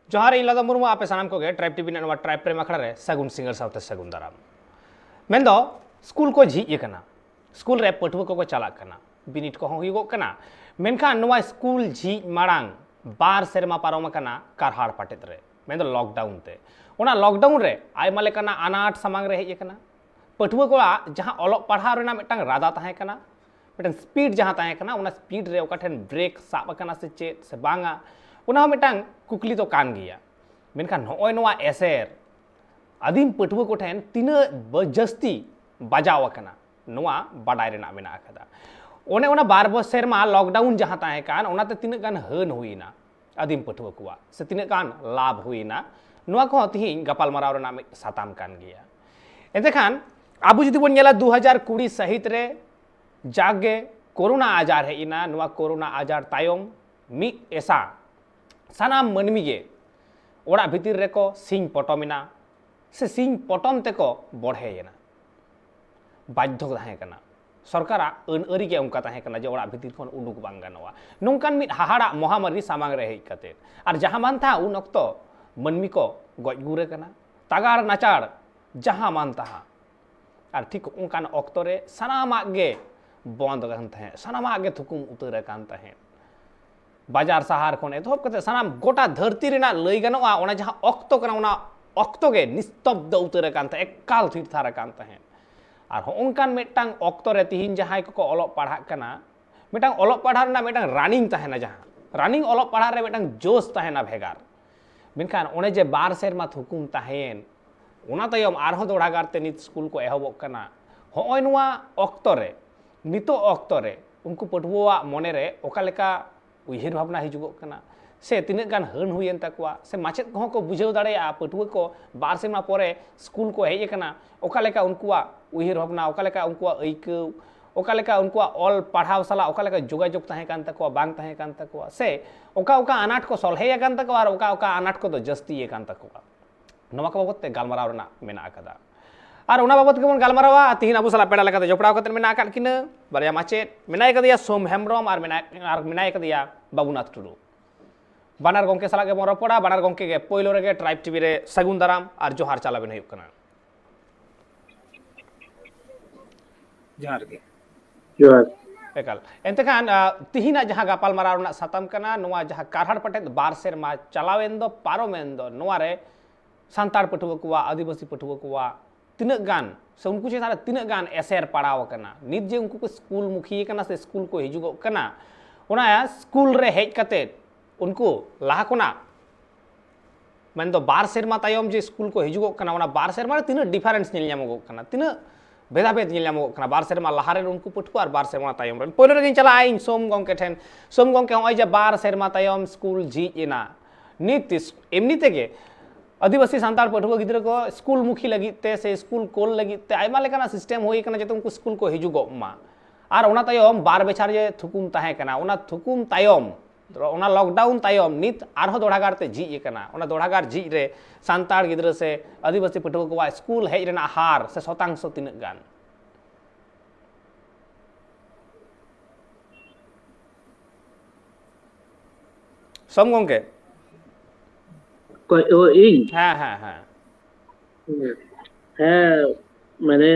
जोहार इन लदा मुर्मू आपे सानाम को गे ट्राइब टीवी नवा ट्राइब प्रेम अखड़ा रे सगुन सिंगर साउते सगुन दाराम मेंदो स्कूल को झिज कना स्कूल रे पटुआ को चला कना बिनिट को हुईगो कना मेनखान नवा स्कूल झिज मारांग बार सेरमा पारोम कना कारहाड़ पाटेत रे मेंदो लॉकडाउन ते ओना लॉकडाउन रे आयमा लेकाना अनाट सामांग रे हेज कना पटुआ को जहां ओलोग पढ़ा रेना मिटांग रादा ताहे कना मिटन स्पीड जहां ताहे कना ओना स्पीड रे ओका ठेन ब्रेक साब कना से चेत से बांगा उना मिटांग कुकली तो कान गया मेनखान नॉय नवा एसेर आदिम पटुआ को ठेन तीना जस्ती बजाव कना नवा बाडाय रेना मेना अकदा ओने ओना बार सेरमा लॉकडाउन जहां ताहे कान ओनाते तीना गान हन हुईना आदिम पटुआ कुआ से तीना गान लाभ हुईना नवा को तिहिं गपाल माराव रेना साताम कान गया एतेखान आबु जुदी बन नेला 2020 सहित रे जागे कोरोना आजार हेइना नवा कोरोना आजार तायम मी एसा सानाम मनमी गे ओड़ा भितर रेको सिंह पटमिना से सिंह पटम तेको बढ़ेना बाध्य ताहे कना सरकारा अनअरी के उनका ताहे कना जे ओड़ा भितर खन उडुक बांग गानोआ नोंकान मिट हाहाड़ा महामारी सामांग रे हेज कते आर जहां मान था उन अक्तो मनमी को गज गुरे कना तागार नाचार जहां मान था आर ठीक उनकान अक्तो रे सानामा गे बंद कान ताहे सानामा गे थुकुम उतर कान ताहे बाजार सहार खन एतहब कते सानाम गोटा धरती रेना लई गानोआ ओना जहां अक्तो कना ओना अक्तो गे निस्तब्ध उतर कान ताहे एकाल थीर थारा कान ताहे आर होंकान मेटांग अक्तो रे तिहिन जहां को ओलोग पढ़ा कना मेटांग ओलोग पढ़ा रेना मेटांग रानिंग ताहेना जहां रानिंग ओलोग पढ़ा रे मेटांग जोश ताहेना भेगार मेनखान ओने जे बार सेरमा थुकुम ताहेन ओना तायम आरहो दोड़ागार ते नित स्कूल को एहबोग कना होय नवा अक्तो रे नितो अक्तो रे उनको पटुआ मने रे ओका लेका उयहर भावना हिजुगो कना से तिनक गान हन हुयन तकवा से माचेद को को बुझाव दाड़ेया पटुआ को बार सेमा परे स्कूल को हेज कना ओका लेका उनकुआ उयहर भावना ओका लेका उनकुआ ऐकव ओका लेका उनकुआ ऑल पढ़ाव साला ओका लेका जोगाजोग ताहे कान तकवा बांग ताहे कान तकवा से ओका ओका अनाट को सलहे कान तकवा और ओका ओका अनाट को तो जस्ती कान तकवा नवा को बाबत ते गालमाराव रेना मेना आकदा और उना बाबत के बन गालमारावा तिहिन अबु साला पेड़ा लेकाते जोपड़ाव कते मेना आकाद किना बारया माचेद मेनाय कदिया सोम हेम्ब्रम और मेनाय कदिया बाबुनाथ टुडू बानार गंके साला के बन रपड़ा बानार गंके के पोइलो रेगे ट्राइब टीवी रे सगुन दाराम और जोहार चालाबेन हुयुग कना जोहार के जोहार एकाल एंतेखान तिहिना जहां गापाल माराव रेना साताम कना नवा जहां कारहाड़ पटेद बार सेरमा चलावेन दो पारोमेन दो नवा रे सांताड़ पटुआ कुआ आदिवासी पटुआ कुआ तिनक गान से उनको चेतान तिनक गान एसेर पड़ाव कना नित जे उनको को स्कूल मुखी कना से स्कूल को हिजुगो कना ओना स्कूल रे हेज कते उनको लाहा कोना मन दो बार सेरमा तायम जे स्कूल को हिजुगो कना ओना बार सेरमा तिना डिफरेंस नेल ᱧᱟᱢᱚᱜ कना तिना भेदाभेद नेल ᱧᱟᱢᱚᱜ कना बार सेरमा लाहा रे उनको पटुआ और बार सेरमा तायम रे पहिलो रे चला आइन सोम गंके ठेन सोम गंके होय जे बार सेरमा तायम स्कूल झिज एना नित एमनी तेगे आदिवासी सांताड़ पटुआ गिद्रा को स्कूल मुखी लगिते से स्कूल कोल लगिते आयमा लेकाना सिस्टम होई कना जे उनको स्कूल को हिजुगो मा आर ओना तायम बार बेचार जे थुकुम ताहे कना ओना थुकुम तायम ओना लॉकडाउन तायम नित आरहो दोड़ागारते झिज कना ओना दोड़ागार झिज रे सांताड़ गिद्रा से आदिवासी पटुआ को स्कूल हेज रेना हार से शतांश तिनक गान सोम गंके हाँ हाँ हाँ हाँ मैंने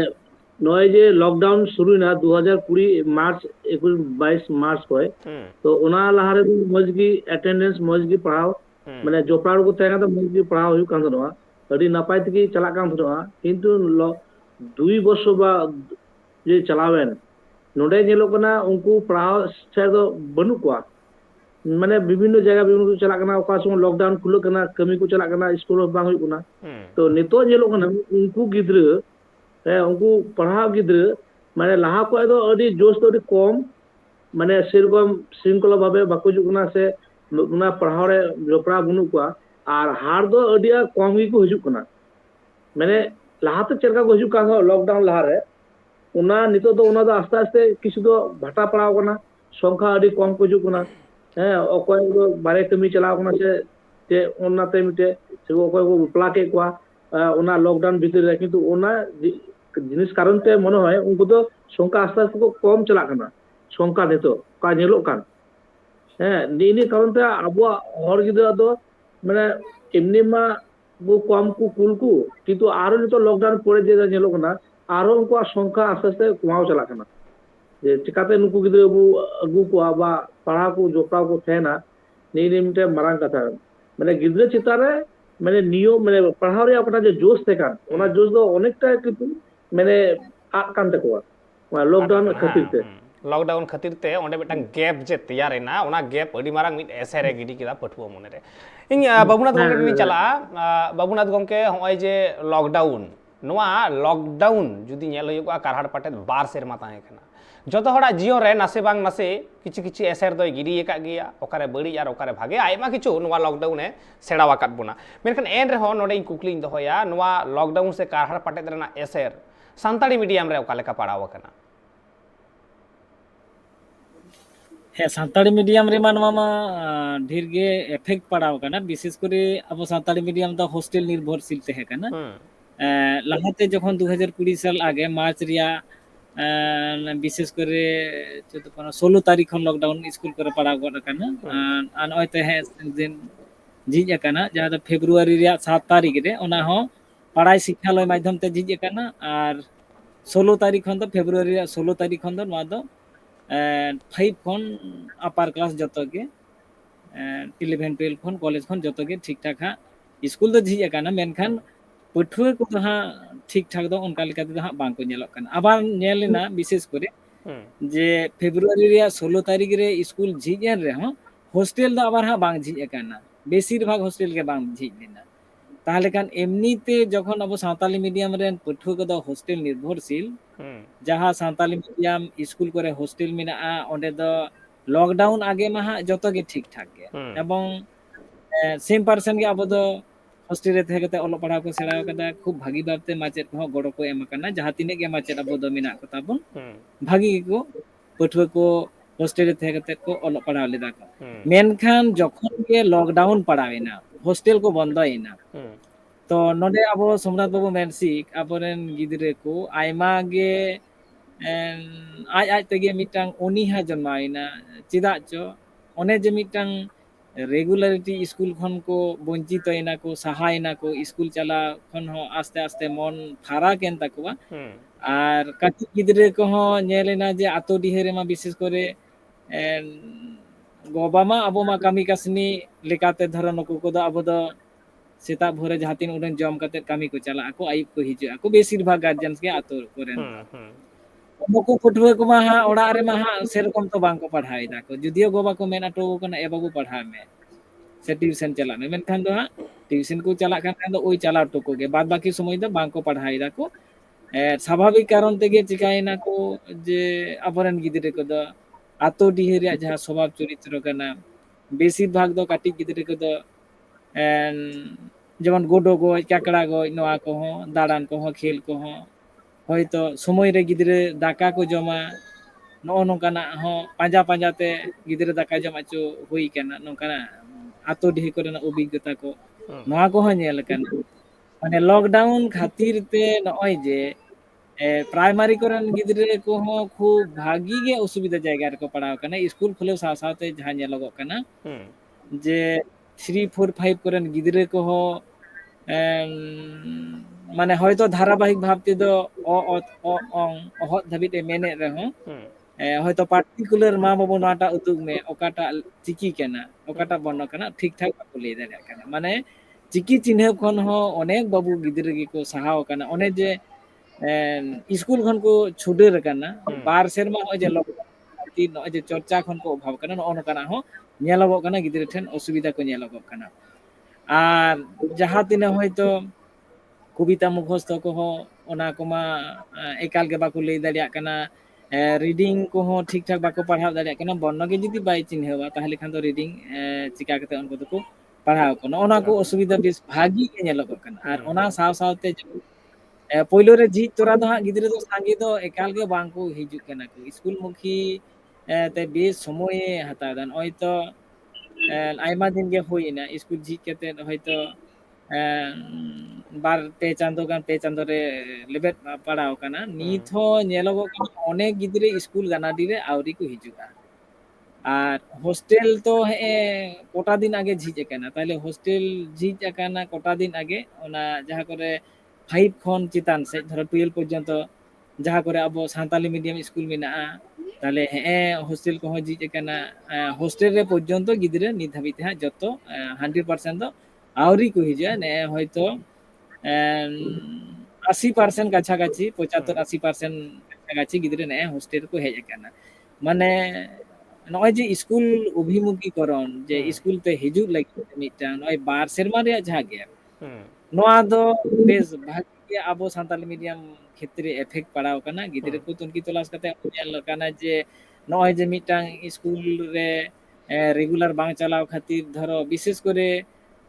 नॉय जे लॉकडाउन शुरू ना 2020 मार्च 21-22 मार्च को तो ओना लहा रे मजगी अटेंडेंस मजगी पढ़ाव माने जोपड़ाव को तहेना तो मजगी पढ़ाव हुई कान दनवा अडी नपाय तकी चला कान दनवा किंतु 2 वर्ष बा जे चलावेन नोडे नेलो कना उनको पढ़ाव से तो बनु को माने विभिन्न जगह विभिन्न चला कना ओका समय लॉकडाउन खुलो कना कमी को चला कना स्कूल बांग हुई कना तो नितो नेलो कना उनको गिद्र उनको पढ़ाव गिद्र माने लहा को दो अडी जोश तो अडी कम माने सेरकम श्रृंखला भाबे बाको जुकना से उना पढ़ाव रे जोपड़ा बनु को और हार दो अडिया कम ही को हिजुक कना माने लहा तो चरका को हिजुक का लॉकडाउन लहा रे उना नितो तो उना दो आस्ते आस्ते किछु दो भाटा पड़ाव कना संख्या अडी कम को हिजुक कना अकोय को बारे कमी चलाव कना से ओनाते मिटे से अकोय को उपला के को ओना लॉकडाउन भीतर रे किंतु ओना जिनिस कारण ते मने होय उनको तो संख्या आस्ते आस्ते को कम चला कना संख्या नितो का नेलो कान निनी कारण ते आबो हर गिदरा दो মানে এমনি মা কম কুল কু কিন্তু আরো নিতোᱜ লকডাউন পরে যে ᱧᱮᱞᱚᱜ ᱠᱟᱱᱟ আরো উনকুᱣᱟᱜ সংখ্যা আস্তে আস্তে কমাও চালাᱜ ᱠᱟᱱᱟ যে চিকাতে নুকু গিদ্রা বু আগু কোয়া বা পাড়াও কো জোপড়াও কো ᱛᱟᱦᱮᱱᱟ ᱱᱤᱭᱟᱹ ᱢᱤᱫᱴᱮᱱ ᱢᱟᱨᱟᱝ ᱠᱟᱛᱷᱟ মানে গিদ্রা চিন্তা রে মানে নিয়ম মানে পাড়াও রে আপনার যে জোশ তেকান ওনা জোশ দো অনেকটা কিন্তু মানে আগ কান তাকোয়া লকডাউন খাতির তে लॉकडाउन खातिर ते ओंडे मिटन गैप जे तैयार ना ओना गैप अडी मारंग मिट एसेरे गिडी किदा पठुआ मने रे इन बाबुनाथ गंके नि चला बाबुनाथ गंके होय जे लॉकडाउन नोआ लॉकडाउन जुदी नेल हुआ कारहाड़ पाटे बार सेरमा ताहे कना जतो हड़ा जियो रे नासे बांग नासे किछि किछि एसेर दय गिडी एका गिया ओकारे बड़ी यार ओकारे भागे आयमा किछु नोआ लॉकडाउन ए सेड़ा वाकात बोना मेनखान एन रे हो नोडे कुकली दहोया नोआ लॉकडाउन से कारहाड़ पाटे रेना एसेर सान्ताड़ी मीडियम रे ओका लेका पड़ाव कना ᱦᱮᱸ ᱥᱟᱱᱛᱟᱲᱤ ᱢᱤᱰᱤᱭᱟᱢ ᱨᱮᱢᱟ ᱱᱚᱣᱟ ᱢᱟ ᱰᱷᱮᱨ ᱜᱮ ᱮᱯᱷᱮᱠᱴ ᱯᱟᱲᱟᱣ ᱠᱟᱱᱟ ᱵᱤᱥᱮᱥ ᱠᱚᱨᱮ ᱟᱵᱚ ᱥᱟᱱᱛᱟᱲᱤ ᱢᱤᱰᱤᱭᱟᱢ ᱫᱚ ᱦᱳᱥᱴᱮᱞ ᱱᱤᱨᱵᱷᱚᱨশীল ᱛᱟᱦᱮᱸ ᱠᱟᱱᱟ ᱞᱟᱦᱟᱛᱮ ᱡᱚᱠᱷᱚᱱ 2020 ᱥᱟᱞ ᱟগে মার্চ ᱨᱮᱭᱟᱜ বিশেষ করে 16 তারিখ ᱠᱷᱚᱱ লকডাউন স্কুল ᱠᱚᱨᱮ ᱯᱟᱲᱟᱣ ᱜᱚᱫ ᱟᱠᱟᱱᱟ ᱟᱨ ᱱᱚᱜᱼᱚᱭ ᱛᱮ ᱫᱤᱱ ᱡᱷᱤᱡ ᱟᱠᱟᱱᱟ ᱡᱟᱦᱟᱸ ᱫᱚ ᱯᱷᱮᱵᱨᱩᱣᱟᱨᱤ ᱨᱮᱭᱟᱜ 7 ᱛᱟᱹᱨᱤᱠᱷ ᱨᱮ ᱚᱱᱟ ᱦᱚᱸ ᱯᱟᱲᱟᱭ ᱥᱤᱠᱷᱟᱞᱚᱭ ᱢᱟᱫᱽᱫᱷᱚᱢ ᱛᱮ ᱡᱷᱤᱡ ᱟᱠᱟᱱᱟ ᱟᱨ 16 ᱛᱟᱹᱨᱤᱠᱷ ᱠᱷᱚᱱ ᱫᱚ ᱯᱷᱮᱵᱨᱩᱣᱟᱨᱤ ᱨᱮᱭᱟᱜ 16 ᱛᱟᱹᱨᱤᱠᱷ ᱠᱷᱚᱱ ᱫᱚ ᱱᱚᱣᱟ ᱫᱚ 5 ᱠᱷᱚᱱ আপার ক্লাস যত গে 11 12 ᱠᱷᱚᱱ কলেজ ᱠᱷᱚᱱ ᱡᱚᱛᱚ ᱜᱮ ᱴᱷᱤᱠ ᱴᱷᱟᱠ ᱦᱟᱸᱜ ᱥᱠᱩᱞ ᱫᱚ ᱡᱷᱤᱡ ᱟᱠᱟᱱᱟ ᱢᱮᱱᱠᱷᱟᱱ ᱯᱟᱹᱴᱷᱩᱣᱟᱹ ᱠᱚ ᱫᱚ ᱦᱟᱸᱜ ᱴᱷᱤᱠ ᱴᱷᱟᱠ ᱫᱚ ᱚᱱᱠᱟ ᱞᱮᱠᱟ ᱛᱮᱫᱚ ᱦᱟᱸᱜ ᱵᱟᱝ ᱠᱚ ᱧᱮᱞᱚᱜ ᱠᱟᱱᱟ ᱟᱵᱟᱨ ᱧᱮᱞ ᱞᱮᱱᱟ ᱵᱤশেষ করে যে ফেব্রুয়ারি ᱨᱮᱭᱟᱜ 16 তারিখ রে স্কুল ঝিᱡ এন ᱨᱮᱦᱚᱸ হোস্টেল ᱫᱚ ᱟᱵᱟᱨ ᱦᱟᱸᱜ ᱵᱟᱝ ঝিᱡ ᱟᱠᱟᱱᱟ বেশির ভাগ হোস্টেল ᱜᱮ ᱵᱟᱝ ঝিᱡ ᱞᱮᱱᱟ তাহলে খান এমনিতে যখন আবো সাঁওতালি মিডিয়াম রেন পাᱹᱴᱷᱩᱣᱟᱹ ᱠᱚᱫᱚ হোস্টেল নির্ভরশীল जहाँ सान्ताली मीडियम स्कूल करे हॉस्टल मेना ओंडे दो लॉकडाउन आगे मा जतो गे ठीक ठाक गे एवं सेम पर्सन गे अब दो हॉस्टल रे थे कते ओलो पढ़ा को सेड़ा कदा खूब भागी बाते माचेत को गड़ो को एम कना जहाँ तिने गे माचेत अब दो मेना को ताबन भागी को पठुआ को हॉस्टल रे थे कते को ओलो पढ़ा लेदा को मेनखान जखन गे लॉकडाउन पड़ावेना हॉस्टल को बंदयना तो नोडे अब सोमनाथ बाबू मेनसिक अबरेन गिदरे को आयमा गे आज आज तेगे मिटांग उनिहा जन्माइना चिदा चो ओने जे मिटांग रेगुलारिटी स्कूल खन को वंचितइना को सहायना को स्कूल चला खन हो आस्ते आस्ते मन फारा केन ताकुवा আর কাটি গিদরে কহ নেলেনা যে আতো ডিহেরে মা বিশেষ করে গবামা আবো মা কামি কাসনি লেকাতে ধরো নকু কোদা আবো দ सेता भोरे जहाँ तीन उड़न जम करते कमी को चला को आयुब को हिजुआ को बेसिर भाग गार्जियंस के आतो करेन नुकु पठुआ को मा ओड़ा रे मा सेरकम तो बांग को पढ़ाई दा को जुदियो गोबा को मेन आटो कना ए बाबू पढ़ा में से ट्यूशन चला में मेनखान दो ट्यूशन को चला खान दो ओई चला टको गे बाद बाकी समय दो बांग को पढ़ाई दा को स्वाभाविक कारण तेगे चिकाइना को जे अबरन गिदरे को दो आतो डिहेरिया जहाँ स्वभाव चरित्र कना बेसिर भाग दो काटी गिदरे को दो যেমন গোডো গজ কাকড়া গজ নোয়া কহ দাঁড়ান কহ খেল কহ হয়তো সময় রে গিদরে দাকা কো জমা ᱱᱚᱜᱼᱚ ᱱᱚᱝᱠᱟᱱᱟᱜ ᱦᱚᱸ ᱯᱟᱸᱡᱟ ᱯᱟᱸᱡᱟᱛᱮ ᱜᱤᱫᱽᱨᱟᱹ ᱫᱟᱠᱟ ᱡᱚᱢ ᱦᱚᱪᱚ ᱦᱩᱭ ᱠᱟᱱᱟ ᱱᱚᱝᱠᱟᱱᱟᱜ ᱟᱛᱳ ᱰᱤᱦᱤ ᱠᱚᱨᱮᱱᱟᱜ ᱚᱵᱷᱤᱜᱽᱜᱚᱛᱟ ᱠᱚ ᱱᱚᱣᱟ ᱠᱚᱦᱚᱸ ᱧᱮᱞ ᱠᱟᱱᱟ ᱢᱟᱱᱮ ᱞᱚᱠᱰᱟউᱱ ᱠᱷᱟᱹᱛᱤᱨ তে ᱱᱚᱜᱼᱚᱭ ᱡᱮ প্রাইমারি করেন গিদ্রে কোহᱚᱸ খুব ভাগি গে অসুবিধা জায়গা ᱨᱮᱠᱚ ᱯᱟᱲᱟᱣ ᱠᱟᱱᱟ স্কুল খুলেও সাথ সাথে ᱡᱟᱦᱟᱸ ᱧᱮᱞᱚᱜᱚᱜ ᱠᱟᱱᱟ যে 3 4 5 করেন গিদ্রে কোহᱚᱸ মানে হয়তো ধারাবাহিক ভাবতে তো অহত ধাবিতে মেনে রেহᱚᱸ হয়তো পার্টিকুলার মা বাবু নাটা উতুগ মে ওকাটা চিকি কেনা ওকাটা বর্ণ কেনা ঠিকঠাক বাকো লই দাঁড়িয়ে কেনা মানে চিকি চিহ্নব খন হᱚᱸ অনেক বাবু গিদ্রে গে কো সাহাও কেনা অনেক যে স্কুল খন को छुडर करना बार सेरमा हो जे लॉकडाउन नय जे चर्चा खन को अभाव करना न काना हो नेलगो करना गिद्रे ठेन असुविधा को नेलगो करना আর जहाँ तिने হয়তো কবিতা মুখস্থ को हो ओना कोमा एकाल के बाको लई दाड़िया कना রিডিং কোহᱚᱸ ঠিকঠাক বাকো পড়াও দাড়িয়া কেনা বর্ণ গে যদি বাই চিহ্নবা তাহলে খান তো রিডিং চিকা করতে উनको তো পড়াও কোন ওনা को অসুবিধা বেশ ভাগি কে নেলগো কানা আর ওনা সাव सावते पहले रे जी तोरा दो गिद्रे दो सांगे दो एकाल के बांग को हिजु केना को स्कूल मुखी ते बेस समय हता दान ओय तो आयमा दिन गे होइना स्कूल जी केते हयतो बार पे चांदो रे लेबेट पड़ाव काना निथ हो नेलगो अनेक गिद्रे स्कूल गानाडी रे आवरी को हिजुआ আর হোস্টেল তো কটা দিন আগে ঝিজ আকানা তাহলে হোস্টেল ঝিজ আকানা কটা দিন আগে ওনা যাহা করে 5 খন চিতান সে ধরো 12 পর্যন্ত যাহা করে আবো সাঁওতালি মিডিয়াম স্কুল মেনা'a তাহলে হোস্টেল কহ ঝিজ আকানা হোস্টেল রে পর্যন্ত গিদ্রে নিত হাবিত হ্যাঁ যত 100% ᱫᱚ আউরি কো হিজা নে হয়তো 80% কাছাকাছি 75-80% কাছাকাছি গিদ্রে নে হোস্টেল কো হেজ আকানা মানে নয় যে স্কুল অভিমুখীকরণ যে স্কুল তে হিজুগ লাগি মিটাং নয় 12 সেরমা রে যাহা গে নোয়া দো বেশ ভাগে আবো সাঁওতালি মিডিয়াম ক্ষেত্রে এফেক্ট পাড়াও কানা গিদ্রে কো তুনকি তলাশ কাতে ñel কানা যে নয় যে মিটাং স্কুল রে রেগুলার বাং চালাও খাতির ধরো বিশেষ করে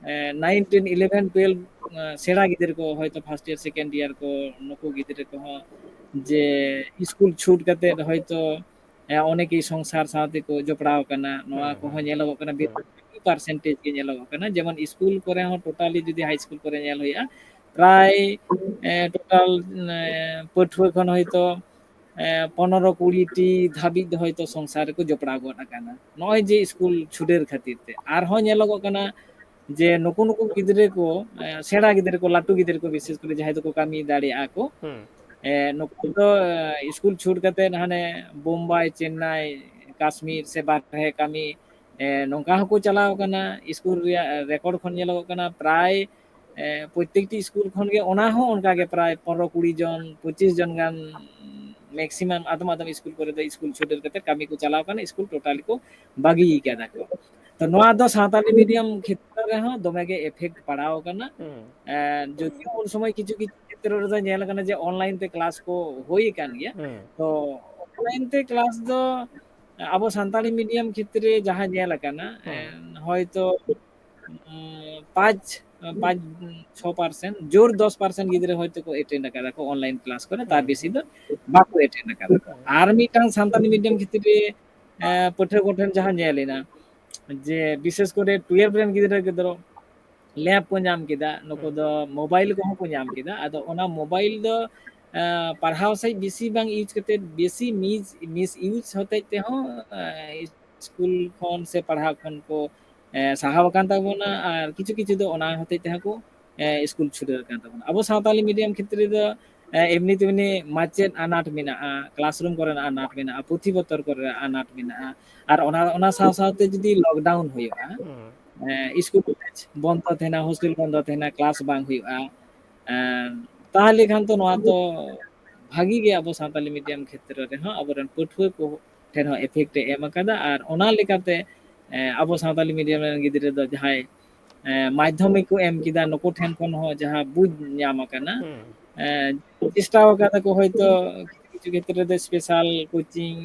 9 10 11 12 সেরা গিদ্রে কো হয়তো ফার্স্ট ইয়ার সেকেন্ড ইয়ার কো নকো গিদ্রে কো যে স্কুল ছুট কাতে হয়তো অনেকেই সংসার সাথে কো জপড়াও কানা নোয়া কো ñelogok কানা পার্সেন্টেজ কে ñelogok কানা যেমন স্কুল করে হ টোটালি যদি হাই স্কুল করে ñel হইয়া প্রায় টোটাল পড়ুয়া খন হয়তো 15-20 টি ধাবিত হয়তো সংসার কো জপড়াও গন কানা নয় যে স্কুল ছুটের খাতিরতে আর হ ñelogok কানা যে নকু নকু গিদ্রে কো সেরা গিদ্রে কো লাটু গিদ্রে কো বিশেষ করে যাহাই তো কামি দাঁড়িয়ে আকো নুকু ᱫᱚ স্কুল ছুট কাতে হানে বোম্বাই চেন্নাই কাশ্মীর সে বারহে কামি নঙ্কা হকো চালাও কানা স্কুল রেকর্ড খন ñelogok কানা প্রায় প্রত্যেকটি স্কুল খন গে ওনা হো অনকা গে প্রায় 15-20 জন 25 জন গান ম্যাক্সিমাম আদম আদম স্কুল করে দে স্কুল ছুটের কাতে কামি কো চালাও কানা স্কুল টোটালি কো বাগি কানা কো তো নোয়া দো সাঁওতালি মিডিয়াম ক্ষেত্রে রে হো দমে গে এফেক্ট পাড়াও কানা যদি উন সময় কিছু কিছু ক্ষেত্রে রে ñel কানা যে অনলাইন তে ক্লাস কো হই কান গিয়া তো অনলাইন তে ক্লাস দো আবো সাঁওতালি মিডিয়াম ক্ষেত্রে যাহা ñel কানা হয়তো 5-6% জোর 10% গিদ্রে হয়তো কো এটেন্ড কারা কো অনলাইন ক্লাস করে তার বেশি দো বাকো এটেন্ড কারা আর মিটাং সাঁওতালি মিডিয়াম ক্ষেত্রে পঠে গঠন যাহা ñelina যে বিশেষ করে 12 রেন গিদ্রে কে ধরো ল্যাব को नाम किदा नको द मोबाइल को नाम किदा आदो ओना मोबाइल द पढ़ाव से बेसी बांग यूज करते बेसी मिस यूज होते ते हो स्कूल खन से पढ़ाव खन को साहाव कान ताबोना और किछु किछु दो ओना होते ते को स्कूल छुटे कान ताबोना अब सावताली मीडियम क्षेत्र द एमनी तेमनी माचेद अनाट मेना क्लासरूम करे अनाट मेना पुथी बतर करे अनाट मेना और ओना साव सावते जदी लॉकडाउन होया स्कूल बंद थे हॉस्टल बंद थे क्लास बांग हुआ ताहले खान तो नोआ तो भागी गे अब सावताली मीडियम क्षेत्र रे हो अबरन पठुआ को ठेन हो इफेक्ट एम कादा और ओना लेकाते अब सावताली मीडियम रे गिद्रे द जहाय माध्यमिक को एम किदा नको ठेन कोन हो जहां बुझ ᱧᱟᱢ काना चेष्टा कादा को होयतो किछु क्षेत्र रे स्पेशल कोचिंग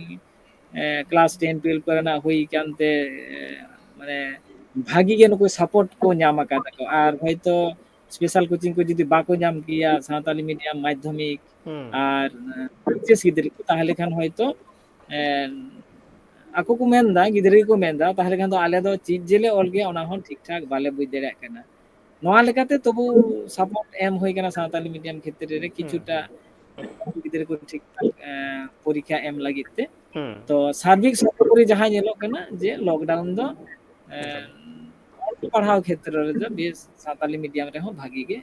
क्लास 10 12 करना हुई कानते माने भागी गे नको सपोर्ट को ᱧᱟᱢ कादा को और हयतो स्पेशल कोचिंग को जदी बाको ᱧᱟᱢ किया सावताली मीडियम माध्यमिक और एचएस गिद्रे को ताहले Khan हयतो ako ko menda gidre ko menda tahle kan do ale do chीज jele ol ge ona hon ठीक ठाक बाले बुझ दे kana noa lekate tobu support em hoy kana Santali medium क्षेत्र रे किछुटा gidre ko ठीक ठाक परीक्षा एम लागिते तो सार्विक सर्वोपरि जहां ñelok kana je लॉकडाउन दो पढ़ाव क्षेत्र रे जो बेस सावताली मीडियम रे हो भागी गे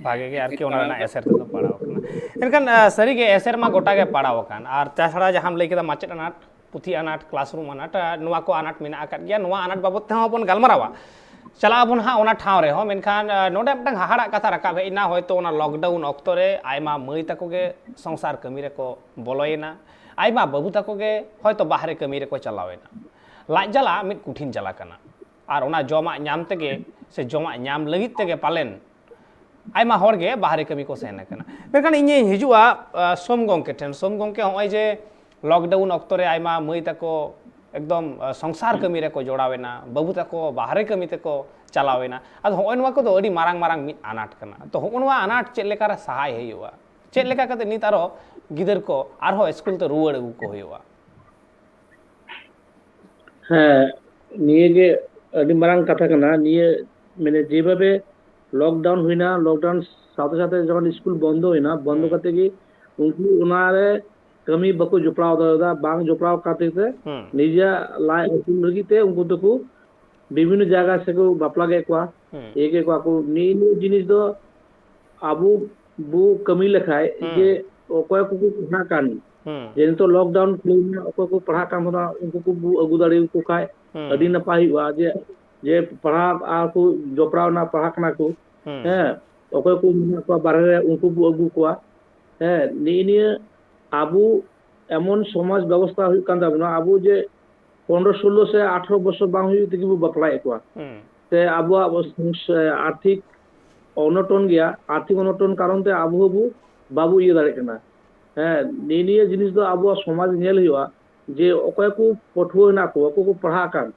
आर के ओना ना एसर तो पढ़ाव kana एनकन सरी गे एसर मा गोटा गे पढ़ाव कान आर ताछड़ा जहां लई केदा माचेट अनाट पुथी अनाट क्लासरूम अनाट नोआ को अनाट मेना आकात गया नोआ अनाट बाबत ते अपन गालमारावा चला अपन हा ओना ठाव रे हो मेनखान नोडे मटंग हाहाड़ा कथा राकाब हेना होयतो ओना लॉकडाउन ऑक्तो रे आयमा मई ताको गे संसार कमी रे को बोलोयना आयमा बाबू ताको गे होयतो बाहरे कमी रे को चलावेना लाज जला मिट कुठिन जला काना और ओना जमा ᱧᱟᱢ तेगे से जमा ᱧᱟᱢ लगित तेगे पालेन आयमा हर गे बाहरे कमी को सेना काना मेनखान इᱧ हिजुआ सोम गंके ठेन सोम गंके होय जे लॉकडाउन ऑक्तो रे आयमा मई ताको एकदम संसार कमी रे को जोड़ावेना बाबू ताको बाहरे कमी ते को चलावेना आद होय नवा को दो अडी मारांग मारांग मिट अनाट काना तो होनवा अनाट चेद लेका रे सहाय हेयुआ चेद लेका कते नित आरो गिदर को आर हो स्कूल ते रुवाड़ अगु को हेयुआ হ্যাঁ নিয়ে গে আদি মারাং কথা কানা নিয়ে মানে যেভাবে লকডাউন হই না লকডাউন সাথে সাথে যখন স্কুল বন্ধ হয় না বন্ধ করতে কি উনকু ওনারে kami baku joprao da bang joprao kate te nija lai asul lagi te unku to ku বিভিন্ন জায়গা থেকে বাপলা গে কোয়া একে কোয়া কো নি জিনিস দো আবু বু কমি লেখায় যে অকয় কো পড়া কান যে তো লকডাউন খুলে অকয় কো পড়া কান হনা উনকু কো বু আগু দাড়ি কো খায় আদি না পাই হুয়া যে পড়া আর কো জপড়াও না পড়া কানা কো হ্যাঁ অকয় কো কো বারে উনকু বু আগু কোয়া হ্যাঁ নিয়ে আবু এমন সমাজ ব্যবস্থা হই কান দাবনা আবু যে 15-16 से 18 বছর বাং হই থেকে বাপলাই কোয়া তে আবু আর্থিক অনটন গিয়া আর্থিক অনটন কারণতে আবু হবু বাবু ইয়ে দাঁড়ে কেনা হ্যাঁ নিয়ে জিনিস দো আবু সমাজ নেল হইয়া যে অকয় কো পঠুয় না কো অকয় কো পড়া কান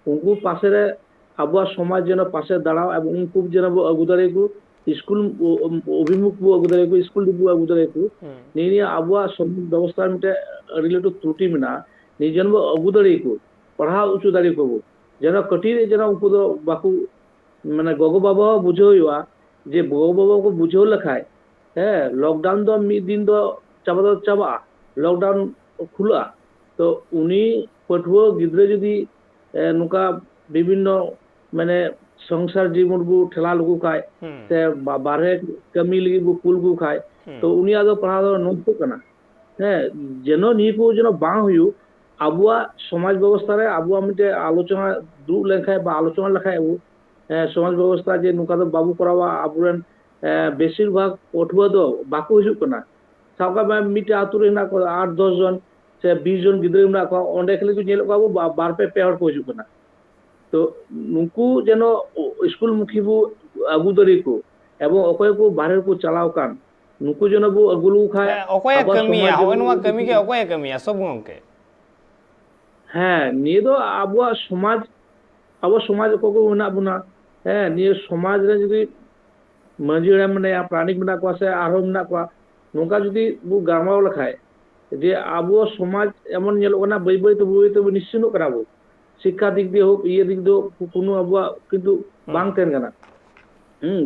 উনকু পাশে রে আবু সমাজ যেন পাশে দাঁড়াও এবং উনকু যেন আগু দাঁড়ে কো স্কুল অভিমুখ বু আগু দাঁড়ে কো স্কুল বু আগু দাঁড়ে কো নিয়ে আবু সমাজ ব্যবস্থা মিটে রিলেটেড ত্রুটি মিনা নিজেন আগু দাঁড়ে কো पढ़ा उचु दाड़ी को जना कटी जना उनको दो बाकू माने गगो बाबा बुझो हुआ जे गगो बाबा को बुझो लखाय है लॉकडाउन दो मी दिन दो चाबा लॉकडाउन खुला तो उनी पठुआ गिद्रे जदी नुका विभिन्न माने संसार जीवन बु ठेला लगु खाय से बारे कमी लगी बु कुल गु खाय तो उनी आदो पढ़ा दो नस्तो कना है जेनो नी को जेनो बांग हुयु আবুয়া সমাজ ব্যবস্থারে আবুয়া মিটে আলোচনা দুপ লেখায় বা আলোচনা লেখায় সমাজ ব্যবস্থা যে নুকা তো বাবু করাওয়া আবুরেন বেশিরভাগ পঠুয়া দো বাকু হিজুক কানা সাবকা মিটে আতুরে না 8-10 জন সে 20 জন গিদ্রে না কো অন্ডে খেলে কো নেল কো বার পে পেহর কো হিজুক কানা তো নুকু যেন স্কুল মুখিবু আগু দরি কো এবং অকয় কো বাহির কো চালাও কান নুকু যেন বু আগুলু খায় অকয় কমিয়া হনওয়া কমি কে অকয় কমিয়া সব গংকে হ্যাঁ নিয়ে তো আবুয়া সমাজ কো না বুনা হ্যাঁ নিয়ে সমাজ রে যদি মাঝি রে মানে প্রাণিক মেনা কো আছে আরো মেনা কো নৌকা যদি বু গামাও লেখায় যে আবুয়া সমাজ এমন নেল না বই তো নিশ্চিন্ত করাবো শিক্ষা দিক দিয়ে হোক ইয়ে দিক দিয়ে কোনো আবুয়া কিন্তু বাং তেন কানা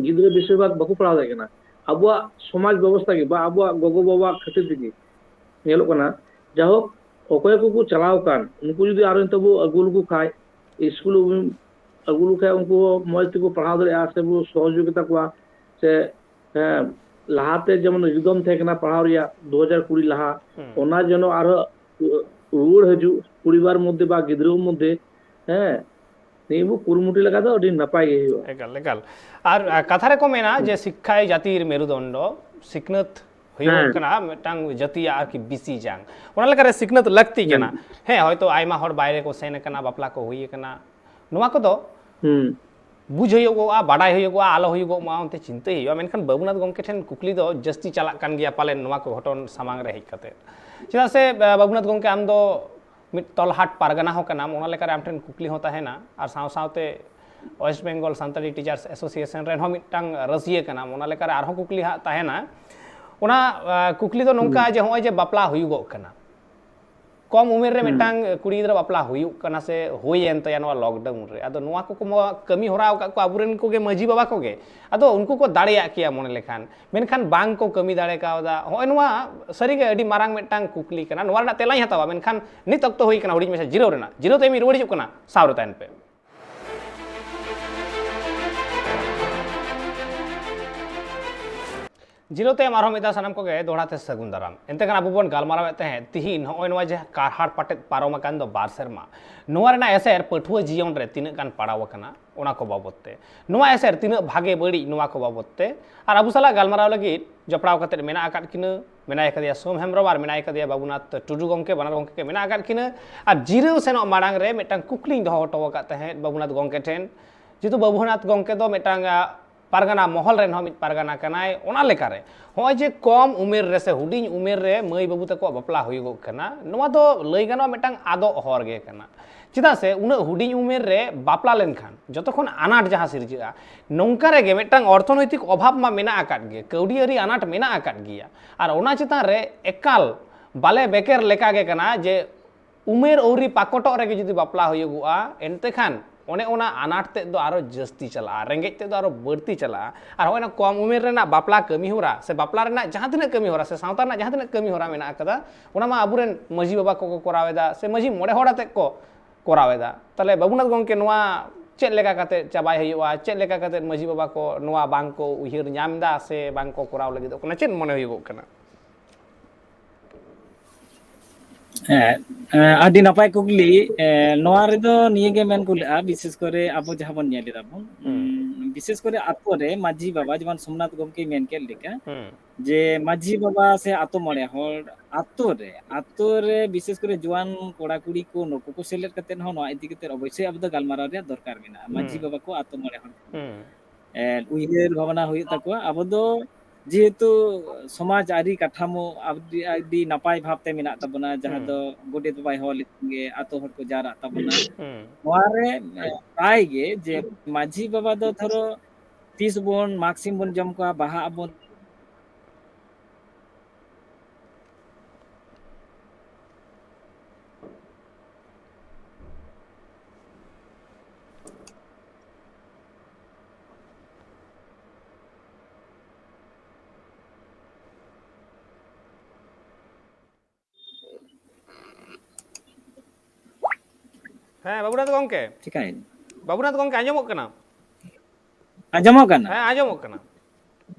গিদ্রে বেশিরভাগ বাকু পড়া যায় না আবুয়া সমাজ ব্যবস্থা কি বা আবুয়া গগো বাবা খাতির দিকে নেল কানা যা হোক অকয় কো চালাও কান উनको যদি আর তবু আগুল কো খায় স্কুল আগুল খায় উनको মজ থেকে পড়াও দরে আছে বু সহযোগিতা কোয়া সে লাহাতে যেমন একদম থেকে না পড়াও রিয়া 2020 লাহা ওনা যেন আর রুড় হজু পরিবার মধ্যে বা গিদ্রের মধ্যে হ্যাঁ নেবু কুরমুটি লাগা দাও দিন না পাই গেও একাল আর কথারে কমে না যে শিক্ষায় জাতির মেরুদণ্ড সিকনত হইও কানা মিটাং জাতিয়া আর কি বিসি জাং ওনা লেকারে সিকনত লাগতি কানা হ্যাঁ হয়তো আইমা হর বাইরে কো সেন কানা বাপলা কো হই কানা নোয়া কো দো বুঝ হইও গো বাডাই হইও গো আলো হইও গো मा उनते चिंता हइयो मेनखान बाबुनाथ गंके ठेन कुकली दो जस्ती चला कान गया पाले नोवा को घटन सामांग रे हेक काते चेदा से बाबुनाथ गंके आम दो मिट तलहाट पारगाना हो काना ओना लेकारे आम ठेन कुकली होता है ना और साव सावते वेस्ट बेंगल सान्ताली टीचर्स एसोसिएशन रेन हो मिटांग रसिए काना ओना लेकारे आर हो कुकली हा ताहेना ओना कुकली दो नोंका जे होय जे बापला हुयुगो काना कम उमेर रे मिटांग कुड़ी गिद्रा बापला हुयुग काना से होयेन तया नवा लॉकडाउन रे आदो नोवा को कमी होराव का को आबुरेन को गे मजी बाबा को गे आदो उनको को दाड़िया किया मोने लेखान मेनखान बांग को कमी दाड़े कावदा होय नोवा सरी गे अडी मारांग मिटांग कुकली काना नोवा ना तेलाई हतावा मेनखान नित अक्तो होई काना हुडी में जीरो रेना जीरो ते मी रुवड़ी जुक काना सावरे तान पे जीरोते मारो मिदा सानाम को गे दोड़ाते सगुन दाराम एनते कान आबुबन गालमारावते हैं तिहिन होय नवा जे कारहाट पाटे पारोमा कान दो बार सेरमा नोवा रेना एसेर पठुआ जीवन रे तिना कान पड़ाव काना ओना को बाबतते नोवा एसेर तिना भागे बड़ी नोवा को बाबतते और आबु साला गालमाराव लगी जपड़ाव कते मेना आकाट किना मेना एकदिया सोम हेमब्रम और मेना एकदिया बाबुनाथ टुडू गंके बनार गंके के मेना आकाट किना और जीरो सेनो मारांग रे मिटांग कुकलिंग दो हटो काते हैं बाबुनाथ गंके ठेन जेतु बाबुनाथ गंके दो मिटांग पारगाना महल रेन मिट पारगाना कनाय ओना लेकारे होय जे कम उमेर रे से हुडिंग उमेर रे मई बाबू तको बापला हुइगो कना नोवा दो लई गानो मिटांग आदो हर गे कना चिदा से उना हुडिंग उमेर रे बापला लेनखान जतखन आनाट जहां सिरजिगा नोंका रे गे मिटांग अर्थनैतिक अभाव मा मेना आकाट गे कौडियारी आनाट मेना आकाट गिया और ओना चिता रे एकाल बाले बेकेर लेका गे कना जे उमेर औरी पाकोटो रे गे जुदी बापला हुइगोआ एनते खान ᱚᱱᱮ ᱚᱱᱟ ᱟᱱᱟᱴ ᱛᱮᱫ ᱫᱚ ᱟᱨᱚ ᱡᱟᱹᱥᱛᱤ ᱪᱟᱞᱟᱜᱼᱟ, ᱨᱮᱸᱜᱮᱡ ᱛᱮᱫ ᱫᱚ ᱟᱨᱚ ᱵᱟᱹᱲᱛᱤ ᱪᱟᱞᱟᱜᱼᱟ ᱟᱨ ᱦᱚᱸᱜᱼᱚᱭ ᱚᱱᱟ ᱠᱚᱢ ᱩᱢᱮᱨ ᱨᱮᱱᱟᱜ ᱵᱟᱯᱞᱟ ᱠᱟᱹᱢᱤ ᱦᱚᱨᱟ ᱥᱮ ᱵᱟᱯᱞᱟ ᱨᱮᱱᱟᱜ ᱡᱟᱦᱟᱸ ᱛᱤᱱᱟᱹᱜ ᱠᱟᱹᱢᱤ ᱦᱚᱨᱟ ᱥᱮ ᱥᱟᱶᱛᱟ ᱨᱮᱱᱟᱜ ᱡᱟᱦᱟᱸ ᱛᱤᱱᱟᱹᱜ ᱠᱟᱹᱢᱤ ᱦᱚᱨᱟ ᱢᱮᱱᱟᱜ ᱟᱠᱟᱫᱟ ᱚᱱᱟ ᱢᱟ ᱟᱵᱚᱨᱮᱱ ᱢᱟᱺᱡᱷᱤ ᱵᱟᱵᱟ ᱠᱚᱠᱚ ᱠᱚᱨᱟᱣ ᱮᱫᱟ ᱥᱮ ᱢᱟᱺᱡᱷᱤ ᱢᱚᱬᱮ ᱦᱚᱲ ᱟᱛᱮᱫ ᱠᱚ ᱠᱚᱨᱟᱣ ᱮᱫᱟ। ᱛᱟᱦᱚᱞᱮ ᱵᱟᱵᱩᱱᱟᱛᱷ ᱜᱚᱢᱠᱮ ᱱᱚᱣᱟ ᱪᱮᱫ ᱞᱮᱠᱟ ᱠᱟᱛᱮ ᱪᱟᱵᱟᱭ ᱦᱩᱭᱩᱜᱼᱟ, ᱪᱮᱫ ᱞᱮᱠᱟ ᱠᱟᱛᱮ ᱢᱟᱺᱡᱷᱤ ᱵᱟᱵᱟ ᱠᱚ ᱱᱚᱣᱟ ᱵᱟᱝ ᱠᱚ ᱩᱭᱦᱟᱹᱨ ᱧᱟᱢ ᱮᱫᱟ ᱥᱮ ᱵᱟᱝ ᱠᱚ ᱠᱚᱨᱟᱣ ᱞᱟᱹᱜᱤᱫᱚᱜ ᱠᱟᱱᱟ, ᱪᱮᱫ ᱢᱚᱱᱮ ᱦᱩᱭᱩᱜᱚᱜ ᱠᱟᱱᱟ? ᱟᱹᱰᱤ ᱱᱟᱯᱟᱭ ᱠᱩᱠᱞᱤ। ᱱᱚᱣᱟ ᱨᱮᱫᱚ ᱱᱤᱭᱟᱹᱜᱮ ᱢᱮᱱ ᱠᱩᱞᱟᱹᱜᱼᱟ, ᱵᱤᱥᱮᱥ ᱠᱚᱨᱮ ᱟᱵᱚ ᱡᱟᱦᱟᱸ ᱵᱚᱱ ᱧᱮᱞ ᱮᱫᱟ ᱵᱚᱱ, ᱵᱤᱥᱮᱥ ᱠᱚᱨᱮ ᱟᱛᱳ ᱨᱮ ᱢᱟᱺᱡᱷᱤ ᱵᱟᱵᱟ ᱡᱮᱢᱚᱱ ᱥᱳᱢᱱᱟᱛᱷ ᱜᱚᱢᱠᱮ ᱢᱮᱱ ᱠᱮᱫ ᱞᱮᱠᱟ, ᱡᱮ ᱢᱟᱺᱡᱷᱤ ᱵᱟᱵᱟ ᱥᱮ ᱟᱛᱳ ᱢᱚᱬᱮ ᱦᱚᱲ ᱟᱛᱳ ᱨᱮ ᱵᱤᱥᱮᱥ ᱠᱚᱨᱮ ᱡᱩᱣᱟᱹᱱ ᱠᱚᱲᱟ ᱠᱩᱲᱤ ko ᱱᱩᱠᱩ ᱠᱚ ᱥᱮᱞᱮᱫ ᱠᱟᱛᱮᱫ ᱦᱚᱸ ᱱᱚᱣᱟ ᱤᱫᱤ ᱠᱟᱛᱮᱫ ᱚᱵᱚᱥᱥᱳᱭ ᱟᱵᱚ ᱫᱚ ᱜᱟᱞᱢᱟᱨᱟᱣ ᱨᱮᱭᱟᱜ ᱫᱚᱨᱠᱟর ᱢᱮᱱᱟᱜᱼᱟ। ᱢᱟᱺᱡᱷᱤ ᱵᱟᱵᱟ ᱠᱚ ᱟᱛᱳ ᱢᱚᱬᱮ ᱦᱚᱲ ᱩᱭᱦᱟᱹᱨ ᱵᱷᱟᱵᱽᱱᱟ ᱦᱩᱭᱩᱜ ᱛᱟᱠᱚᱣᱟ। ᱟᱵᱚ ᱫᱚ ᱡᱮᱦᱮᱛᱩ ᱥᱚᱢᱟᱡᱽ ᱟᱹᱨᱤ ᱠᱟᱴᱷᱟᱢᱳ ᱟᱹᱰᱤ ᱱᱟᱯᱟᱭ ᱵᱷᱟᱵᱽᱛᱮ ᱢᱮᱱᱟᱜ ᱛᱟᱵᱚᱱᱟ, ᱡᱟᱦᱟᱸ ᱫᱚ ᱜᱚᱰᱮᱛ ᱵᱟᱵᱟᱭ ᱦᱚᱦᱚ ᱞᱮᱠᱷᱟᱱ ᱜᱮ ᱟᱛᱳ ᱦᱚᱲ ᱠᱚ ᱡᱟᱣᱨᱟᱜ ᱛᱟᱵᱚᱱᱟ। ᱱᱚᱣᱟᱨᱮ ᱯᱨᱟᱭ ᱜᱮ ᱡᱮ ᱢᱟᱺᱡᱷᱤ ᱵᱟᱵᱟ ᱫᱚ ᱫᱷᱚᱨᱚ ᱛᱤᱥ ᱵᱚᱱ ᱢᱟᱜᱽ ᱥᱤᱢ ᱵᱚᱱ ᱡᱚᱢ ᱠᱚᱣᱟ, ᱵᱟᱦᱟᱜ ᱟᱵᱚᱱ, ᱦᱮᱸ ᱵᱟᱵᱩᱱᱟᱛᱷ ᱜᱚᱢᱠᱮ, ᱪᱤᱠᱟᱹᱭᱮᱱ ᱵᱟᱵᱩᱱᱟᱛᱷ ᱜᱚᱢᱠᱮ ᱟᱸᱡᱚᱢᱚᱜ ᱠᱟᱱᱟ? ᱟᱸᱡᱚᱢᱚᱜ ᱠᱟᱱᱟ? ᱦᱮᱸ ᱟᱸᱡᱚᱢᱚᱜ ᱠᱟᱱᱟ।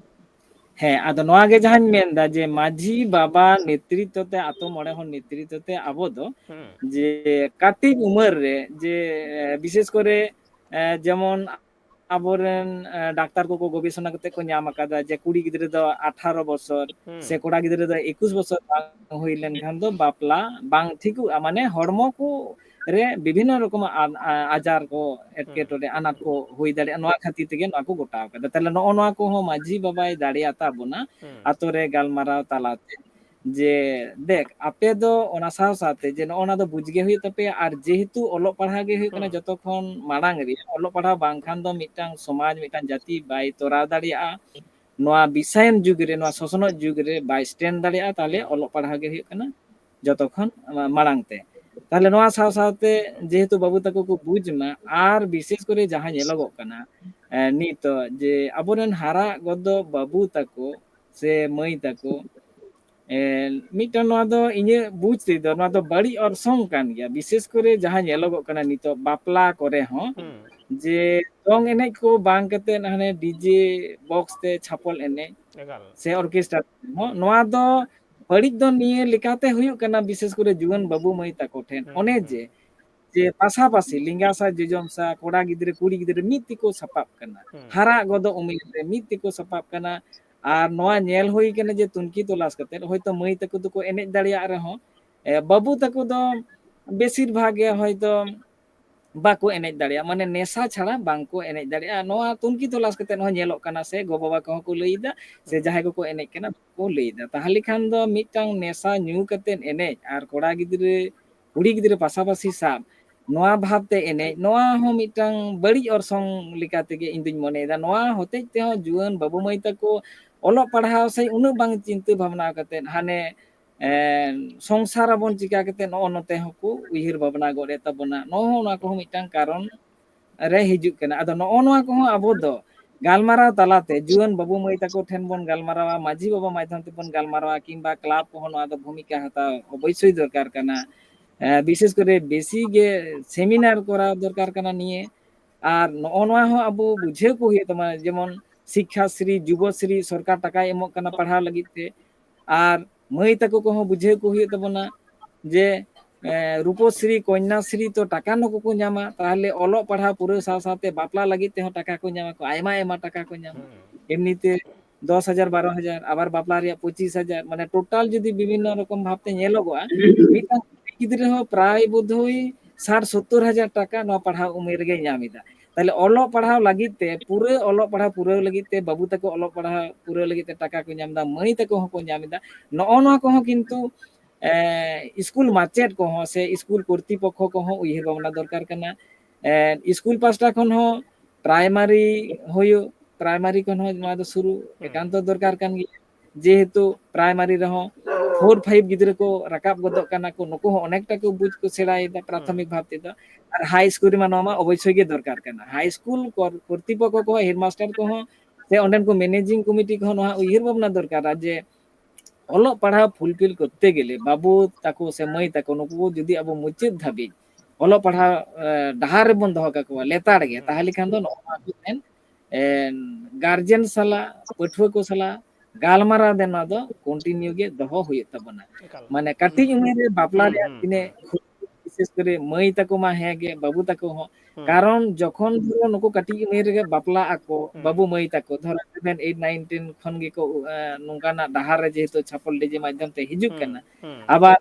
ᱦᱮᱸ ᱟᱫᱚ ᱱᱚᱣᱟ ᱜᱮ ᱡᱟᱦᱟᱸᱧ ᱢᱮᱱᱫᱟ ᱡᱮ ᱢᱟᱺᱡᱷᱤ ᱵᱟᱵᱟ ᱱᱮᱛᱨᱤᱛᱛᱚ ᱛᱮ ᱟᱛᱳ ᱢᱚᱬᱮ ᱦᱚᱲ ᱱᱮᱛᱨᱤᱛᱛᱚ ᱛᱮ ᱟᱵᱚ ᱫᱚ ᱡᱮ ᱠᱟᱹᱴᱤᱡ ᱩᱢᱮᱨ ᱨᱮ ᱡᱮ ᱵᱤᱥᱮᱥ ᱠᱚᱨᱮ ᱡᱮᱢᱚᱱ ᱟᱵᱚᱨᱮᱱ ᱰᱟᱠᱛᱟᱨ ᱠᱚᱠᱚ ᱜᱚᱵᱮᱥᱚᱱᱟ ᱠᱟᱛᱮ ᱠᱚ ᱧᱟᱢ ᱟᱠᱟᱫᱟ ᱡᱮ ᱠᱩᱲᱤ ᱜᱤᱫᱽᱨᱟᱹ ᱫᱚ 18 ᱵᱚছᱚᱨ ᱥᱮ ᱠᱚᱲᱟ ᱜᱤᱫᱽᱨᱟᱹ ᱫᱚ 21 ᱵᱚছᱚᱨ ᱵᱟᱝ ᱦᱩᱭ ᱞᱮᱱᱠᱷᱟᱱ ᱫᱚ ᱵᱟᱯᱞᱟ ᱵᱟᱝ ᱴᱷᱤᱠᱚᱜᱼᱟ, ᱢᱟᱱᱮ ᱦᱚᱲᱢᱚ ᱠᱚ ᱨᱮ ᱵᱤᱵᱷᱤᱱᱱᱚ ᱨᱚᱠᱚᱢᱟᱜ ᱟᱡᱟᱨ ᱠᱚ ᱮᱴᱠᱮᱴᱚᱬᱮ ᱟᱱᱟᱴ ᱠᱚ ᱦᱩᱭ ᱫᱟᱲᱮᱭᱟᱜᱼᱟ, ᱱᱚᱣᱟ ᱠᱷᱟᱹᱛᱤᱨ ᱛᱮᱜᱮ ᱱᱚᱣᱟ ᱠᱚ ᱜᱚᱴᱟᱣ ᱠᱟᱫᱟ। ᱛᱟᱦᱞᱮ ᱱᱚᱜᱼᱚ ᱱᱚᱣᱟ ᱠᱚᱦᱚᱸ ᱢᱟᱺᱡᱷᱤ ᱵᱟᱵᱟᱭ ᱫᱟᱲᱮᱭᱟᱛᱟ ᱵᱚᱱᱟ ᱟᱛᱳ ᱨᱮ ᱜᱟᱞᱢᱟᱨᱟᱣ ᱛᱟᱞᱟᱛᱮ, ᱡᱮ ᱫᱮᱠ ᱟᱯᱮ ᱫᱚ ᱚᱱᱟ ᱥᱟᱶ ᱥᱟᱶᱛᱮ ᱡᱮ ᱱᱚᱜᱼᱚ ᱱᱚᱣᱟ ᱫᱚ ᱵᱩᱡᱽ ᱜᱮ ᱦᱩᱭᱩᱜ ᱛᱟᱯᱮᱭᱟ, ᱟᱨ ᱡᱮᱦᱮᱛᱩ ᱚᱞᱚᱜ ᱯᱟᱲᱦᱟᱣ ᱜᱮ ᱦᱩᱭᱩᱜ ᱠᱟᱱᱟ ᱡᱚᱛᱚ ᱠᱷᱚᱱ ᱢᱟᱲᱟᱝ ᱨᱮ, ᱚᱞᱚᱜ ᱯᱟᱲᱦᱟᱣ ᱵᱟᱝᱠᱷᱟᱱ ᱫᱚ ᱢᱤᱫᱴᱟᱝ ᱥᱚᱢᱟᱡᱽ ᱢᱤᱫᱴᱟᱝ ᱡᱟᱹᱛᱤ ᱵᱟᱭ ᱛᱚᱨᱟᱣ ᱫᱟᱲᱮᱭᱟᱜᱼᱟ। ᱱᱚᱣᱟ ᱵᱤᱥᱟᱭᱚᱱ ᱡᱩᱜᱽ ᱨᱮ, ᱱᱚᱣᱟ ᱥᱚᱥᱱᱚᱜ ᱡᱩᱜᱽ ᱨᱮ ᱵᱟᱭ ᱥᱴᱮᱱᱰ ᱫᱟᱲᱮᱭᱟᱜᱼᱟ, ᱛᱟᱦᱚᱞᱮ ᱚᱞᱚᱜ ᱯᱟᱲᱦᱟᱣ ᱜᱮ ᱦᱩᱭᱩᱜ ᱠᱟᱱᱟ ᱡᱚᱛᱚ ᱠᱷᱚᱱ ᱢᱟᱲᱟᱝ ᱛᱮ। ᱛᱟᱦᱞᱮ ᱱᱚᱣᱟ ᱥᱟᱶ ᱥᱟᱶᱛᱮ ᱡᱮᱦᱮᱛᱩ ᱵᱟᱹᱵᱩ ᱛᱟᱠᱚ ko ᱵᱩᱡᱽ ᱢᱟ, ᱟᱨ ᱵᱤᱥᱮᱥ ᱠᱚᱨᱮ ᱡᱟᱦᱟᱸ ᱧᱮᱞᱚᱜᱚᱜ ᱠᱟᱱᱟ ᱱᱤᱛᱚᱜ ᱡᱮ ᱟᱵᱚᱨᱮᱱ ᱦᱟᱨᱟ ᱜᱚᱫᱚᱜ ᱵᱟᱹᱵᱩ ᱛᱟᱠᱚ ᱥᱮ ᱢᱟᱹᱭ ᱛᱟᱠᱚ, ᱢᱤᱫᱴᱟᱝ ᱱᱚᱣᱟ ᱫᱚ ᱤᱧᱟᱹᱜ ᱵᱩᱡᱽ ᱛᱮᱫᱚ ᱱᱚᱣᱟ ᱫᱚ ᱵᱟᱹᱲᱤᱡ ᱚᱨᱥᱚᱝ ᱠᱟᱱ ᱜᱮᱭᱟ। ᱵᱤᱥᱮᱥ ᱠᱚᱨᱮ ᱡᱟᱦᱟᱸ ᱧᱮᱞᱚᱜᱚᱜ ᱠᱟᱱᱟ ᱱᱤᱛᱚᱜ ᱵᱟᱯᱞᱟ ᱠᱚᱨᱮ ᱦᱚᱸ, ᱡᱮ ᱫᱚᱝ ᱮᱱᱮᱡ ᱠᱚ ᱵᱟᱝ ᱠᱟᱛᱮᱫ ᱦᱟᱱᱮ ᱰᱤᱡᱮ ᱵᱚᱠᱥ ᱛᱮ ᱪᱷᱟᱯᱚᱞ ᱮᱱᱮᱡ ᱮᱠᱟᱞ ᱥᱮ ᱚᱨᱠᱮᱥᱴᱟᱨ ᱦᱚᱸ, ᱱᱚᱣᱟ ᱫᱚ ᱵᱟᱹᱲᱤᱡ ᱫᱚ ᱱᱤᱭᱟᱹ ᱞᱮᱠᱟᱛᱮ ᱦᱩᱭᱩᱜ ᱠᱟᱱᱟ ᱵᱤᱥᱮᱥ ᱠᱚᱨᱮ ᱡᱩᱣᱟᱹᱱ ᱵᱟᱹᱵᱩ ᱢᱟᱹᱭ ᱛᱟᱠᱚ ᱴᱷᱮᱱ, ᱚᱱᱮ ᱡᱮ ᱯᱟশাপাশি ᱞᱮᱸᱜᱟ ᱥᱟ ᱡᱚᱡᱚᱢ ᱥᱟ ᱠᱚᱲᱟ ᱜᱤᱫᱽᱨᱟᱹ ᱠᱩᱲᱤ ᱜᱤᱫᱽᱨᱟᱹ ᱢᱤᱫ ᱛᱮᱠᱚ ᱥᱟᱯᱟᱵ ᱠᱟᱱᱟ, ᱦᱟᱨᱟ ᱜᱚᱫᱚᱜ ᱩᱢᱮᱨ ᱨᱮ ᱢᱤᱫ ᱛᱮᱠᱚ ᱥᱟᱯᱟᱵ ᱠᱟᱱᱟ। ᱟᱨ ᱱᱚᱣᱟ ᱧᱮᱞ ᱦᱩᱭ ᱠᱟᱱᱟ ᱡᱮ ᱛᱩᱱᱠᱷᱤ ᱛᱚᱞᱟᱥ ᱠᱟᱛᱮᱫ ᱦᱚᱭᱛᱳ ᱢᱟᱹᱭ ᱛᱟᱠᱚ ᱫᱚᱠᱚ ᱮᱱᱮᱡ ᱫᱟᱲᱮᱭᱟᱜ ᱨᱮᱦᱚᱸ ᱵᱟᱹᱵᱩ ᱛᱟᱠᱚ ᱫᱚ ᱵᱮᱥᱤᱨ ᱵᱷᱟᱜᱽ ᱜᱮ ᱦᱚᱭᱛᱳ ᱵᱟᱠᱚ ᱮᱱᱮᱡ ᱫᱟᱲᱮᱭᱟᱜᱼᱟ, ᱢᱟᱱᱮ ᱱᱮᱥᱟ ᱪᱷᱟᱲᱟ ᱵᱟᱝᱠᱚ ᱮᱱᱮᱡ ᱫᱟᱲᱮᱭᱟᱜᱼᱟ। ᱱᱚᱣᱟ ᱛᱩᱱᱠᱷᱤ ᱛᱚᱞᱟᱥ ᱠᱟᱛᱮᱫ ᱦᱚᱸ ᱧᱮᱞᱚᱜ ᱠᱟᱱᱟ, ᱥᱮ ᱜᱚ ᱵᱟᱵᱟ ᱠᱚᱦᱚᱸ ᱠᱚ ᱞᱟᱹᱭᱫᱟ ᱥᱮ ᱡᱟᱦᱟᱸᱭ ᱠᱚᱠᱚ ᱮᱱᱮᱡ ᱠᱟᱱᱟ ᱠᱚ ᱞᱟᱹᱭᱫᱟ। ᱛᱟᱦᱚᱞᱮ ᱠᱷᱟᱱ ᱫᱚ ᱢᱤᱫᱴᱟᱝ ᱱᱮᱥᱟ ᱧᱩ ᱠᱟᱛᱮᱫ ᱮᱱᱮᱡ ᱟᱨ ᱠᱚᱲᱟ ᱜᱤᱫᱽᱨᱟᱹ ᱠᱩᱲᱤ ᱜᱤᱫᱽᱨᱟᱹ ᱯᱟশাপাশি ᱥᱟᱵ, ᱱᱚᱣᱟ ᱵᱷᱟᱵᱛᱮ ᱮᱱᱮᱡ, ᱱᱚᱣᱟ ᱦᱚᱸ ᱢᱤᱫᱴᱟᱝ ᱵᱟᱹᱲᱤᱡ ᱚᱨᱥᱚᱝ ᱞᱮᱠᱟ ᱛᱮᱜᱮ ᱤᱧ ᱫᱩᱧ ᱢᱚᱱᱮᱭᱮᱫᱟ। ᱱᱚᱣᱟ ᱦᱚᱛᱮᱡ ᱛᱮᱦᱚᱸ ᱡᱩᱣᱟᱹᱱ ᱵᱟᱹᱵᱩ ᱢᱟᱹᱭ ᱛᱟᱠᱚ ᱚᱞᱚᱜ ᱯᱟᱲᱦᱟᱣ ᱥᱮᱫ ᱩᱱᱟᱹᱜ ᱵᱟᱝ ᱪᱤᱱᱛᱟᱹ ᱵᱷᱟᱵᱽᱱᱟ ᱠᱟᱛᱮᱫ ᱦᱟᱱᱮ ᱥᱚᱝᱥᱟᱨ ᱟᱵᱚᱱ ᱪᱤᱠᱟ ᱠᱟᱛᱮᱫ ᱱᱚᱜᱼᱚ ᱱᱚᱛᱮ ᱦᱚᱸᱠᱚ ᱩᱭᱦᱟᱹᱨ ᱵᱷᱟᱵᱽᱱᱟ ᱜᱚᱫ ᱮᱫ ᱛᱟᱵᱚᱱᱟ। ᱱᱚᱣᱟ ᱠᱚᱦᱚᱸ ᱢᱤᱫᱴᱟᱝ ᱠᱟᱨᱚᱱ ᱨᱮ ᱦᱤᱡᱩᱜ ᱠᱟᱱᱟ। ᱟᱫᱚ ᱱᱚᱜᱼᱚ ᱱᱚᱣᱟ ᱠᱚᱦᱚᱸ ᱟᱵᱚ ᱫᱚ ᱜᱟᱞᱢᱟᱨᱟᱣ ᱛᱟᱞᱟᱛᱮ ᱡᱩᱣᱟᱹᱱ ᱵᱟᱹᱵᱩ ᱢᱟᱹᱭ ᱛᱟᱠᱚ ᱴᱷᱮᱱ ᱵᱚᱱ ᱜᱟᱞᱢᱟᱨᱟᱣᱟ, ᱢᱟᱺᱡᱷᱤ ᱵᱟᱵᱟ ᱢᱟᱫᱽᱫᱷᱚᱢ ᱛᱮᱵᱚᱱ ᱜᱟᱞᱢᱟᱨᱟᱣᱟ, ᱠᱤᱝᱵᱟ ᱠᱞᱟᱵᱽ ᱠᱚᱦᱚᱸ ᱱᱚᱣᱟ ᱫᱚ ᱵᱷূᱢᱤᱠᱟ ᱦᱟᱛᱟᱣ ᱚᱵᱚᱥᱥᱳᱭ ᱫᱚᱨᱠᱟর ᱠᱟᱱᱟ। ᱵᱤᱥᱮᱥ ᱠᱚᱨᱮ ᱵᱮᱥᱤ ᱜᱮ ᱥᱮᱢᱤᱱᱟᱨ ᱠᱚᱨᱟᱣ ᱫᱚᱨᱠᱟর ᱠᱟᱱᱟ ᱱᱤᱭᱟᱹ। ᱟᱨ ᱱᱚᱜᱼᱚ ᱱᱚᱣᱟ ᱦᱚᱸ ᱟᱵᱚ ᱵᱩᱡᱷᱟᱹᱣ ᱠᱚ ᱦᱩᱭᱩᱜ ᱛᱟᱵᱚᱱᱟ, ᱡᱮᱢᱚᱱ ᱥᱤᱠᱠᱷᱟᱥᱨᱤ ᱡᱩᱵᱚᱥᱨᱤ ᱥᱚᱨᱠᱟর ᱴᱟᱠᱟᱭ ᱮᱢᱚᱜ ᱠᱟᱱᱟ ᱯᱟᱲᱦᱟᱣ ᱞᱟᱹᱜᱤᱫ ᱛᱮ, ᱟᱨ ᱢᱟᱹᱭ ᱛᱟᱠᱚ ᱠᱚᱦᱚᱸ ᱵᱩᱡᱷᱟᱹᱣ ᱠᱚ ᱦᱩᱭᱩᱜ ᱛᱟᱵᱚᱱᱟ ᱡᱮ ᱨূᱯᱚᱥᱨᱤ ᱠᱚᱱযাশ্রী ᱛᱚ ᱴᱟᱠᱟ ᱱᱩᱠᱩ ᱠᱚ ᱧᱟᱢᱟ, ᱛᱟᱦᱚᱞᱮ ᱚᱞᱚᱜ ᱯᱟᱲᱦᱟᱣ ᱯᱩᱨᱟᱹᱣ ᱥᱟᱶ ᱥᱟᱶᱛᱮ ᱵᱟᱯᱞᱟ ᱞᱟᱹᱜᱤᱫ ᱛᱮᱦᱚᱸ ᱴᱟᱠᱟ ᱠᱚ ᱧᱟᱢᱟ ᱠᱚ, ᱟᱭᱢᱟ ᱟᱭᱢᱟ ᱴᱟᱠᱟ ᱠᱚ ᱧᱟᱢᱟ। এমনিতে 10,000 12,000 আবার বাপলা রিয়া 25,000, মানে টোটাল যদি বিভিন্ন রকম ভাবতে ñelogoa মিটাং গিদ্রে হো প্রায় বোধহয় 60-70,000 টাকা নয়া পাড়হাও উমের রেগে ñamida। তাহলে অলক পাড়হাও লাগিত তে পুরো অলক পাড়হাও পুরো লাগিত তে বাবু তাকে অলক পাড়হাও পুরো লাগিত তে টাকা কো ñamda, মাই তাকে হকো ñamida। নয় নয়া কহ কিন্তু স্কুল মাচেট কহ সে স্কুল কর্তৃপক্ষ কহ উইহে ভাবনা দরকার কানা। স্কুল পাসটা খন হো প্রাইমারি হয়ো, প্রাইমারি খন হো নয়া দো শুরু একান্ত দরকার কান গিয়া, যেহেতু প্রাইমারি রহ 4 5 गिद्रे को राकाब गदक काना को नुको हो अनेकटा को बुझ को सेड़ायेदा प्राथमिक भाव तेदा और हाई स्कूल रे मानवा अवश्य गे दरकार काना हाई स्कूल कर्तृपक्ष को हेडमास्टर को से ओंडेन को मैनेजिंग कमिटी को नहा उयहर भावना दरकार जे ओलो पढ़ा फुलफिल करते गेले बाबू ताको से मई ताको नुको जुदी अब मुचित धाबी ओलो पढ़ा डहार बन दह का लेताड़ गे ताहले खान दो गार्जियन सला पठुआ को सला गालमारा देना दो कंटिन्यू गे दहो हुए तबना माने कटी उमेर रे बापला रे तिने विशेष करे मई ताको मा हे गे बाबू ताको हो कारण जखन धरो नुको कटी उमेर रे बापला आको बाबू मई ताको धरो 7 8 9 10 खन गे को नोंगाना डहार रे जेतो छापल डीजे माध्यम ते हिजुक कना आबार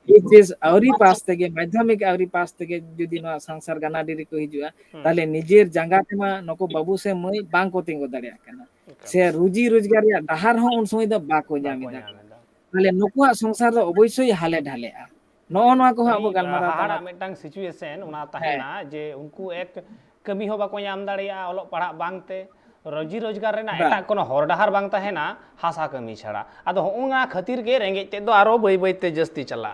एचएस आवरी पास तेगे माध्यमिक आवरी पास तेगे जुदी नो संसार गानाडिरी को हिजुआ ताले निजेर जांगा तेमा नको बाबू से मई बांग को तिंगो दाड़िया कना से रुजी रोजगार या डहार हो उन समय द बाको जामिदा ताले नुकुआ संसार द अवश्य हाले ढालेआ नो नो को अब गालमारा हाड़ा मिटांग सिचुएशन उना तहेना जे उनको एक कमी हो बाको याम दाड़िया ओलो पढ़ा बांगते रोजी रोजगार रेना एटा कोनो हर डहार बांग तहेना हासा कमी छाड़ा आदो होंगा खातिर के रेंगे ते दो आरो बई बई ते जस्ती चला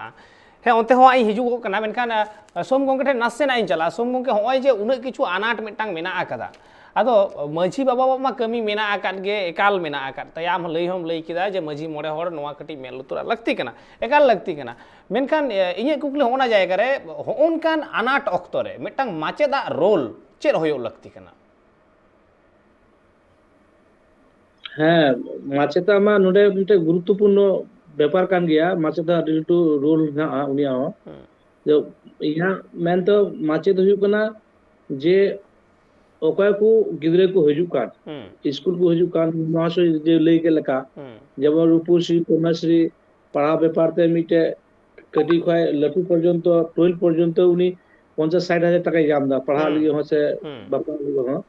हे ओते हो आई हिजु कना मेनखान सोम गंगे ठे नासे नाइन चला सोम गंगे होय जे उन किछु अनाट मिटांग मेना आकदा आदो मझी बाबा मा कमी मेना आकाद गे एकाल मेना आकाद तयाम लई हम लई किदा जे मझी मोड़े हर नोआ कटी मेल लुतुरा लगती कना एकाल लगती कना मेनखान इnye कुकली होना जायगा रे होनकान अनाट ऑक्तो रे मिटांग माचेदा रोल चेर होयो लगती कना हाँ माचेता मा नोडे मिटे गुरुत्वपूर्ण व्यापार कान गया माचेता डिटू रोल ना उनिया जो यहाँ मैं तो माचेत हुई कना जे ओकय को गिदरे को हजू कान स्कूल को हजू कान महाशय जे लई के लका जब रूपश्री कन्याश्री पढ़ा व्यापार ते मिटे कटी खय लटू पर्यंत 12 पर्यंत उनी 50-60,000 টাকা जामदा पढ़ा लिए हो से बापा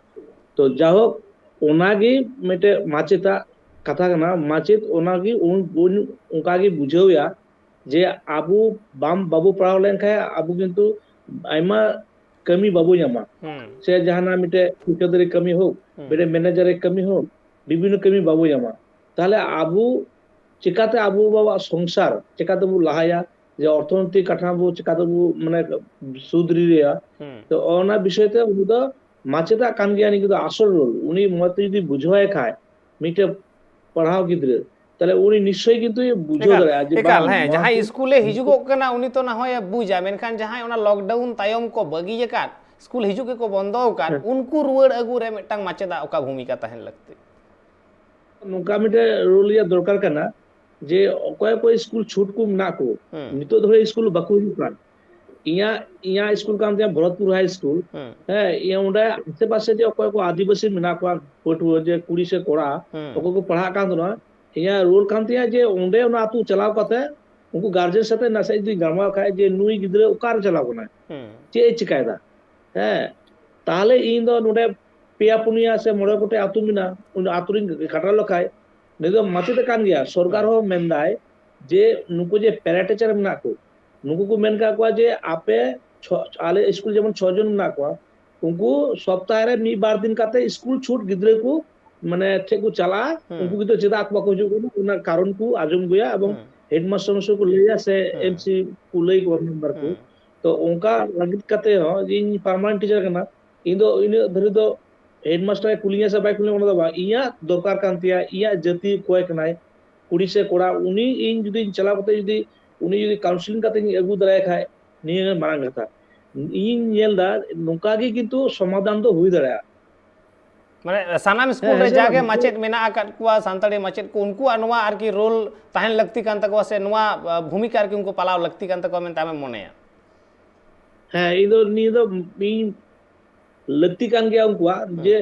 तो जाहो ओनागी मिटे माचेता कथा कना माचेत ओनागी उनकागी बुझावया जे आबू बाम बाबू पढ़ाव लेन खाय आबू किंतु आइमा कमी बाबू यामा से जहाना मिटे ठेकेदारी कमी हो बेटे मैनेजर कमी हो विभिन्न कमी बाबू यामा ताहले आबू चिकाते आबू बाबा संसार चिकाते बु लाहाया जे अर्थनैतिक काठामो चिकाते बु माने सुधरी रिया तो ओना विषयते उदा माचेता कान गया नहीं आसल रोल उनी मत यदि बुझवाए खाए मिटे पढ़ाओ गिद्रे ताले उनी निश्चय किंतु ये बुझो दरे आज एकाल है जहां स्कूले हिजुगो कना उनी तो ना होय बुझा मेनखान जहां ओना लॉकडाउन तायम को बगी का स्कूल हिजुके को बंदो का उनको रुवाड़ अगु रे मिटांग माचेदा ओका भूमिका तहन लगते नुका मिटे रोल या दरकार कना जे ओकय को स्कूल छूट को ना को नितो धरे स्कूल बाकु कान इया स्कूल काम ते भरतपुर हाई स्कूल है ये उंडा आसे पासे जे ओकय को आदिवासी मिना को पटुआ जे कुड़ी से कोड़ा ओको को पढ़ा कान दो इया रोल काम ते जे उंडे ना तू चलाव कते उनको गार्जियन साथे ना से दी गरमा खाए जे नुई गिदरे उकार चलाव कोना चे चिकायदा है ताहले इन दो नुडे पेया पुनिया से मोड़े कोटे आतु मिना उन आतुरिन खटा लखाय नेदो माचेते कान गया सरकार हो मेंदाय जे नुको जे पैरा टीचर मिना को नुको को मेन का को जे आपे आले स्कूल जेमन 6 जन ना को उनको सप्ताह रे मी बार दिन काते स्कूल छूट गिदरे को माने ठेकु चला उनको तो जेदा आत्मा को जो उना कारण को आजम गया एवं हेडमास्टर को लेया से एमसी को लई को नंबर को तो उनका लगित काते हो इन परमानेंट टीचर कना इन धरे दो हेडमास्टर कुलिया से बाय कुलिया ओना इया दरकार कांतिया इया जति कोय कनाय कुड़ी से कोड़ा उनी इन जुदी चला कते जुदी उनी जुदी काउंसलिंग काते अगु दराय खाय निये मांग कथा इन नेलदा नुकागी किंतु समाधान तो हुई दराया माने सानाम स्कूल रे जागे माचेत मेना आकाद कुआ सांताड़ी माचेत को उनको अनवा आर की रोल तहन लगती कान तकवा से नवा भूमिका आर की उनको पलाव लगती कान तकवा में तामे मोनेया है इदो नीदो मी लगती कान गया उनको जे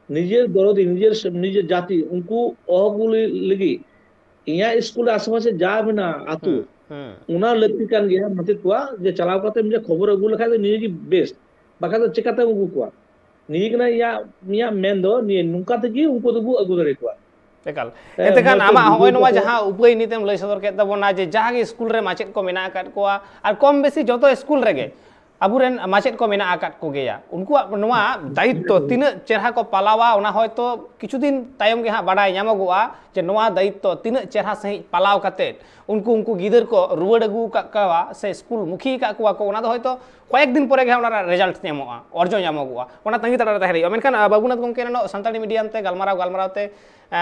निजेर दरदी निजेर जाति उनको अहगुली लगी इया स्कूल आसपास जा बिना आतु उना लगती कान गया मते कुआ जे चलाव करते मुझे खबर अगु लखा तो निजे की बेस्ट बाका तो चिकाते उनको कुआ निगना या मेंदो नि नुका तगी उनको तो अगु दरे कुआ एकाल एतेखान आमा होय नवा जहां उपय नीतेम लय सदर के तबना जे जागे स्कूल रे माचेत को मेना काट कोआ आर कम बेसी जतो school reggae aburen macet ko mena akat ko geya unkuak noa daitto tina cerha ko palawa ona hoyto kichu din tayom ge ha badai nyamogoa je noa daitto tina cerha sahi palaw kate unku gider ko ruwad agu kawa se school mukhi ka ko ona do hoyto koyek din pore ge ona result nyamoa orjo nyamogoa ona tangi tara taheri menkan babunath gongke no santali medium te galmarau te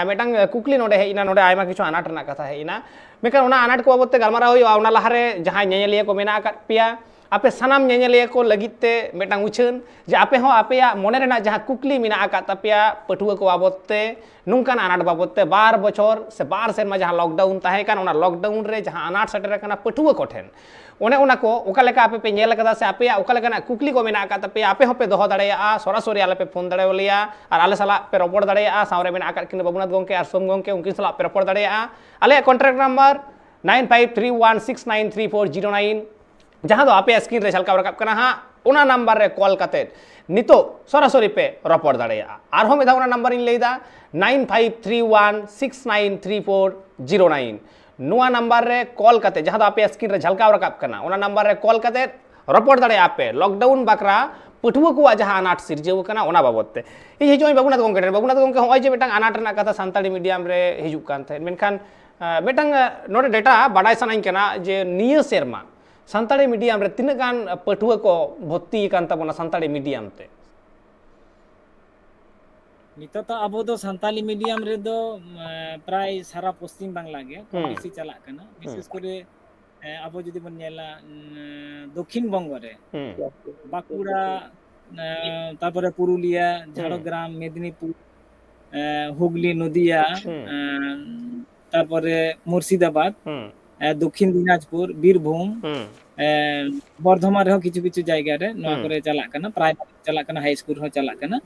metang kukli node heina node aima kichu anat rena katha heina mekan ona anat ko babote galmarau hoyo ona lahare jaha nyanyeliya ko mena akat pia ape sanam nyanyeliya ko lagit te metang uchen je ape ho ape ya mone rena jaha kukli mina akat tapia patua ko babote nungkan anat babote bar bochor se bar serma jaha lockdown tahe kan ona lockdown re jaha anat setere kana patua ko then one ona ko oka leka ape pe nyel kada se ape ya oka leka na kukli ko mena akat tapia ape ho pe doho dareya sorasori ale pe phone dareya ar ale sala pe robor dareya saure mena akat kin babunath gongke ar som gongke unkin sala pe robor dareya ale contact number 9531693409 जहाँ दो आपे screen रे झलका रकाब कना हा उना number रे call कते नितो सरासरी पे रपड़ दड़े आर हो मेधा उना नंबर इन लेदा 9531693409 नुआ नंबर रे कॉल कते जहाँ दो आपे स्क्रीन रे झलका रकाब कना उना नंबर रे कॉल कते रपड़ दड़े आपे लॉकडाउन बकरा पठुआ को जहाँ अनाट सिरजेव कना उना बाबते इ हिजोय बाबुनाथ गongke होय जे बेटांग अनाट रना कथा सानताली मीडियम रे हिजुक कान थे मेनखान बेटांग नोडे डेटा बाडाय सनाइन कना जे निया सेरमा सानताली मीडियम रे तिना गान पठुआ को भर्ती कान ताबोना सानताली मीडियम ते नितो तो अब दो सानताली मीडियम रे दो प्राय सारा पश्चिम बांग्ला गे बेसी चला कना विशेष करे अब जदि बन नेला दक्षिण बंग रे बाकुड़ा तारपरे पुरुलिया झाड़ग्राम मेदिनीपुर हुगली नदिया तारपरे मुर्शिदाबाद दक्षिण दिनाजपुर बीरभूम बर्धमान रे किछु किछु जायगा रे नवा करे चला कना प्राइमरी चला कना हाई स्कूल हो चला कना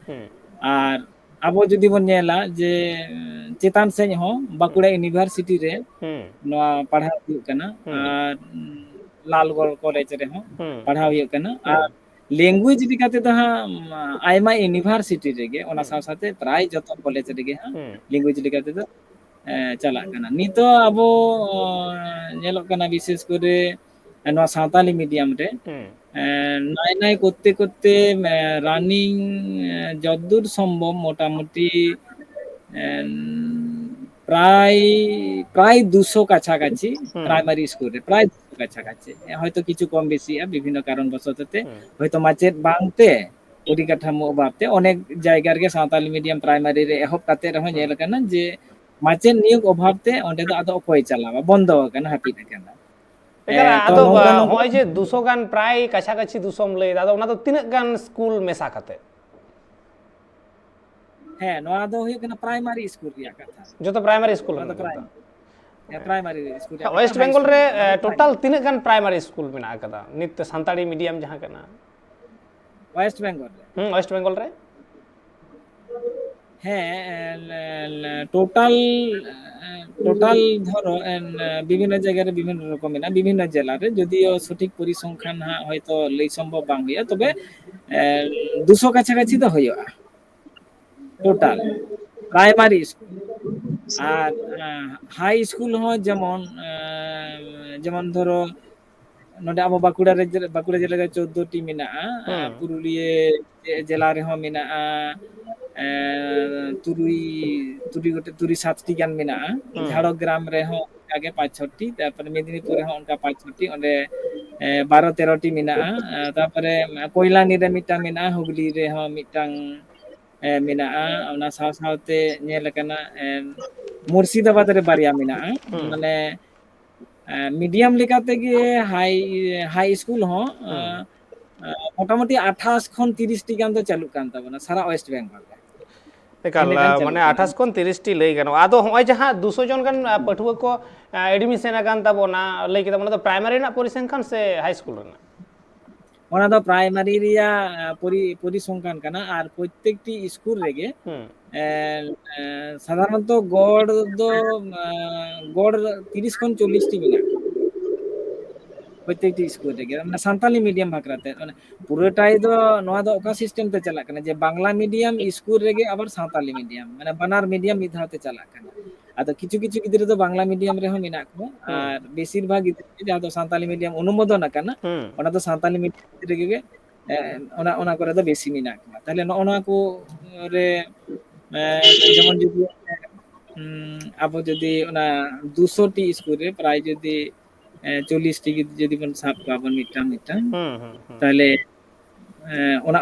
आर अब जदि बन नेला जे चेतान से हो बाकुड़ा यूनिवर्सिटी रे नवा पढ़ाई हुई कना आर लालगढ़ कॉलेज रे हो पढ़ाई हुई कना आर लैंग्वेज दिखाते तो हाँ आयमा यूनिवर्सिटी रे गे ओना साथ साथे प्राय जतो कॉलेज रे गे हाँ लैंग्वेज दिखाते तो चला कना नितो अब नेलोक कना विशेष करे नवा सानताली मीडियम रे नाय नाय करते करते रानिंग जदूर सम्भव मोटामुटी प्राय प्राय 200 কাছাকাছি প্রাইমারি স্কুলে প্রায় 200 কাছাকাছি হয়তো কিছু কম বেশি বিভিন্ন কারণবশততে হয়তো মাচেত বাংতে পরিকাঠামো অভাবতে অনেক জায়গার গে সাঁওতালি মিডিয়াম প্রাইমারি রে এহব কাতে রহ নেল কানা যে মাচেত নিয়োগ অভাবতে অঁডে দো আদো অকয় চালাবা বন্ধ কানা হাপিত কানা আদো হয় যে 200 গান প্রায় কাছাকাছি 200 লই দাদা ওনা তো তিন গান স্কুল মেসা কাতে হ্যাঁ নোয়া দো হই কানা প্রাইমারি স্কুল রিয়া কথা যত primary school primary school West Bengal रे टोटल तीन गान प्राइमरी स्कूल मेना कदा नित्य सानताली मीडियम जहां कना वेस्ट बेंगल वेस्ट बेंगल रे হ্যাঁ টোটাল টোটাল ধরো বিভিন্ন জায়গায় বিভিন্ন রকম না বিভিন্ন জেলারে যদিও সঠিক পরিসংখ্যান হয়তো লই সম্ভব বাং হইয়া তবে 200 কাছাকাছি তো হইয়া টোটাল প্রাইমারি স্কুল আর হাই স্কুল হয় যেমন যেমন ধরো নডে আবো বাঁকুড়া জেলা 14টি মেনাআ পুরুলিয়া জেলা রে হো মেনাআ तुरी 7टी गान मेनाआ झाड़ग्राम रे हो आगे 5-6टी तारपर मेदिनीपुर रे हो उनका 5-6टी ओंडे 12-13टी मेनाआ तारपर कोयलानी रे मिटा मेनाआ हुगली रे हो मिटांग मेनाआ ओना साव सावते नेल कना मुर्शिदाबाद रे बारिया मेनाआ माने मीडियम लेकाते गे हाई स्कूल हो मोटामुटी 28 खन 30 टी गान तो चालू कान ताबना सारा वेस्ट बेंगल एकाल माने 28 खन 30 टी लई गानो आदो होय जहां 200 जन गान पठुआ को एडमिशन गान ताबना लई के ताबना तो प्राइमरी ना परिसंख्यान से हाई स्कूल ना ओना तो प्राइमरी रिया परिसंख्यान काना आर प्रत्येकटी स्कूल रेगे साधारणत गड़ 30 खन 40 टी मिला प्रत्येकटी स्कूल रे माने सानताली मीडियम भाकराते माने पुरोटाई दो नोआ दो ओका सिस्टम ते चला कना जे बांग्ला मीडियम स्कूल रे गे आबार सानताली मीडियम माने बनार मीडियम मिधाते चला कना ᱟᱫᱚ ᱠᱤᱪᱷᱩ ᱠᱤᱪᱷᱩ ᱜᱤᱫᱽᱨᱟᱹ ᱫᱚ ᱵᱟᱝᱞᱟ ᱢᱤᱰᱤᱭᱟᱢ ᱨᱮᱦᱚᱸ ᱢᱮᱱᱟᱜ ᱠᱚᱣᱟ ᱟᱨ ᱵᱮᱥᱤᱨ ᱵᱷᱟᱜ ᱜᱤᱫᱽᱨᱟᱹ ᱡᱟᱦᱟᱸ ᱫᱚ ᱥᱟᱱᱛᱟᱞᱤ ᱢᱤᱰᱤᱭᱟᱢ ᱚᱱᱩᱢᱳদᱚᱱ ᱟᱠᱟᱱᱟ ᱚᱱᱟ ᱫᱚ ᱥᱟᱱᱛᱟᱞᱤ ᱢᱤᱰᱤᱭᱟᱢ ᱨᱮᱜᱮ ᱚᱱᱟ ᱠᱚᱨᱮ ᱫᱚ ᱵᱮᱥᱤ ᱢᱮᱱᱟᱜ ᱠᱚᱣᱟ ᱛᱟᱦᱞᱮ ᱱᱚᱜᱼᱚ ᱱᱚᱣᱟ ᱠᱚ ᱨᱮ ᱡᱮᱢᱚᱱ ᱡᱩᱫᱤ ᱟᱵᱚ ᱡᱩᱫि ᱚᱱᱟ 200টি স্কুল রে প্রায় যদি 40টি যদি বন সাব পাবon মিটাং তাহলে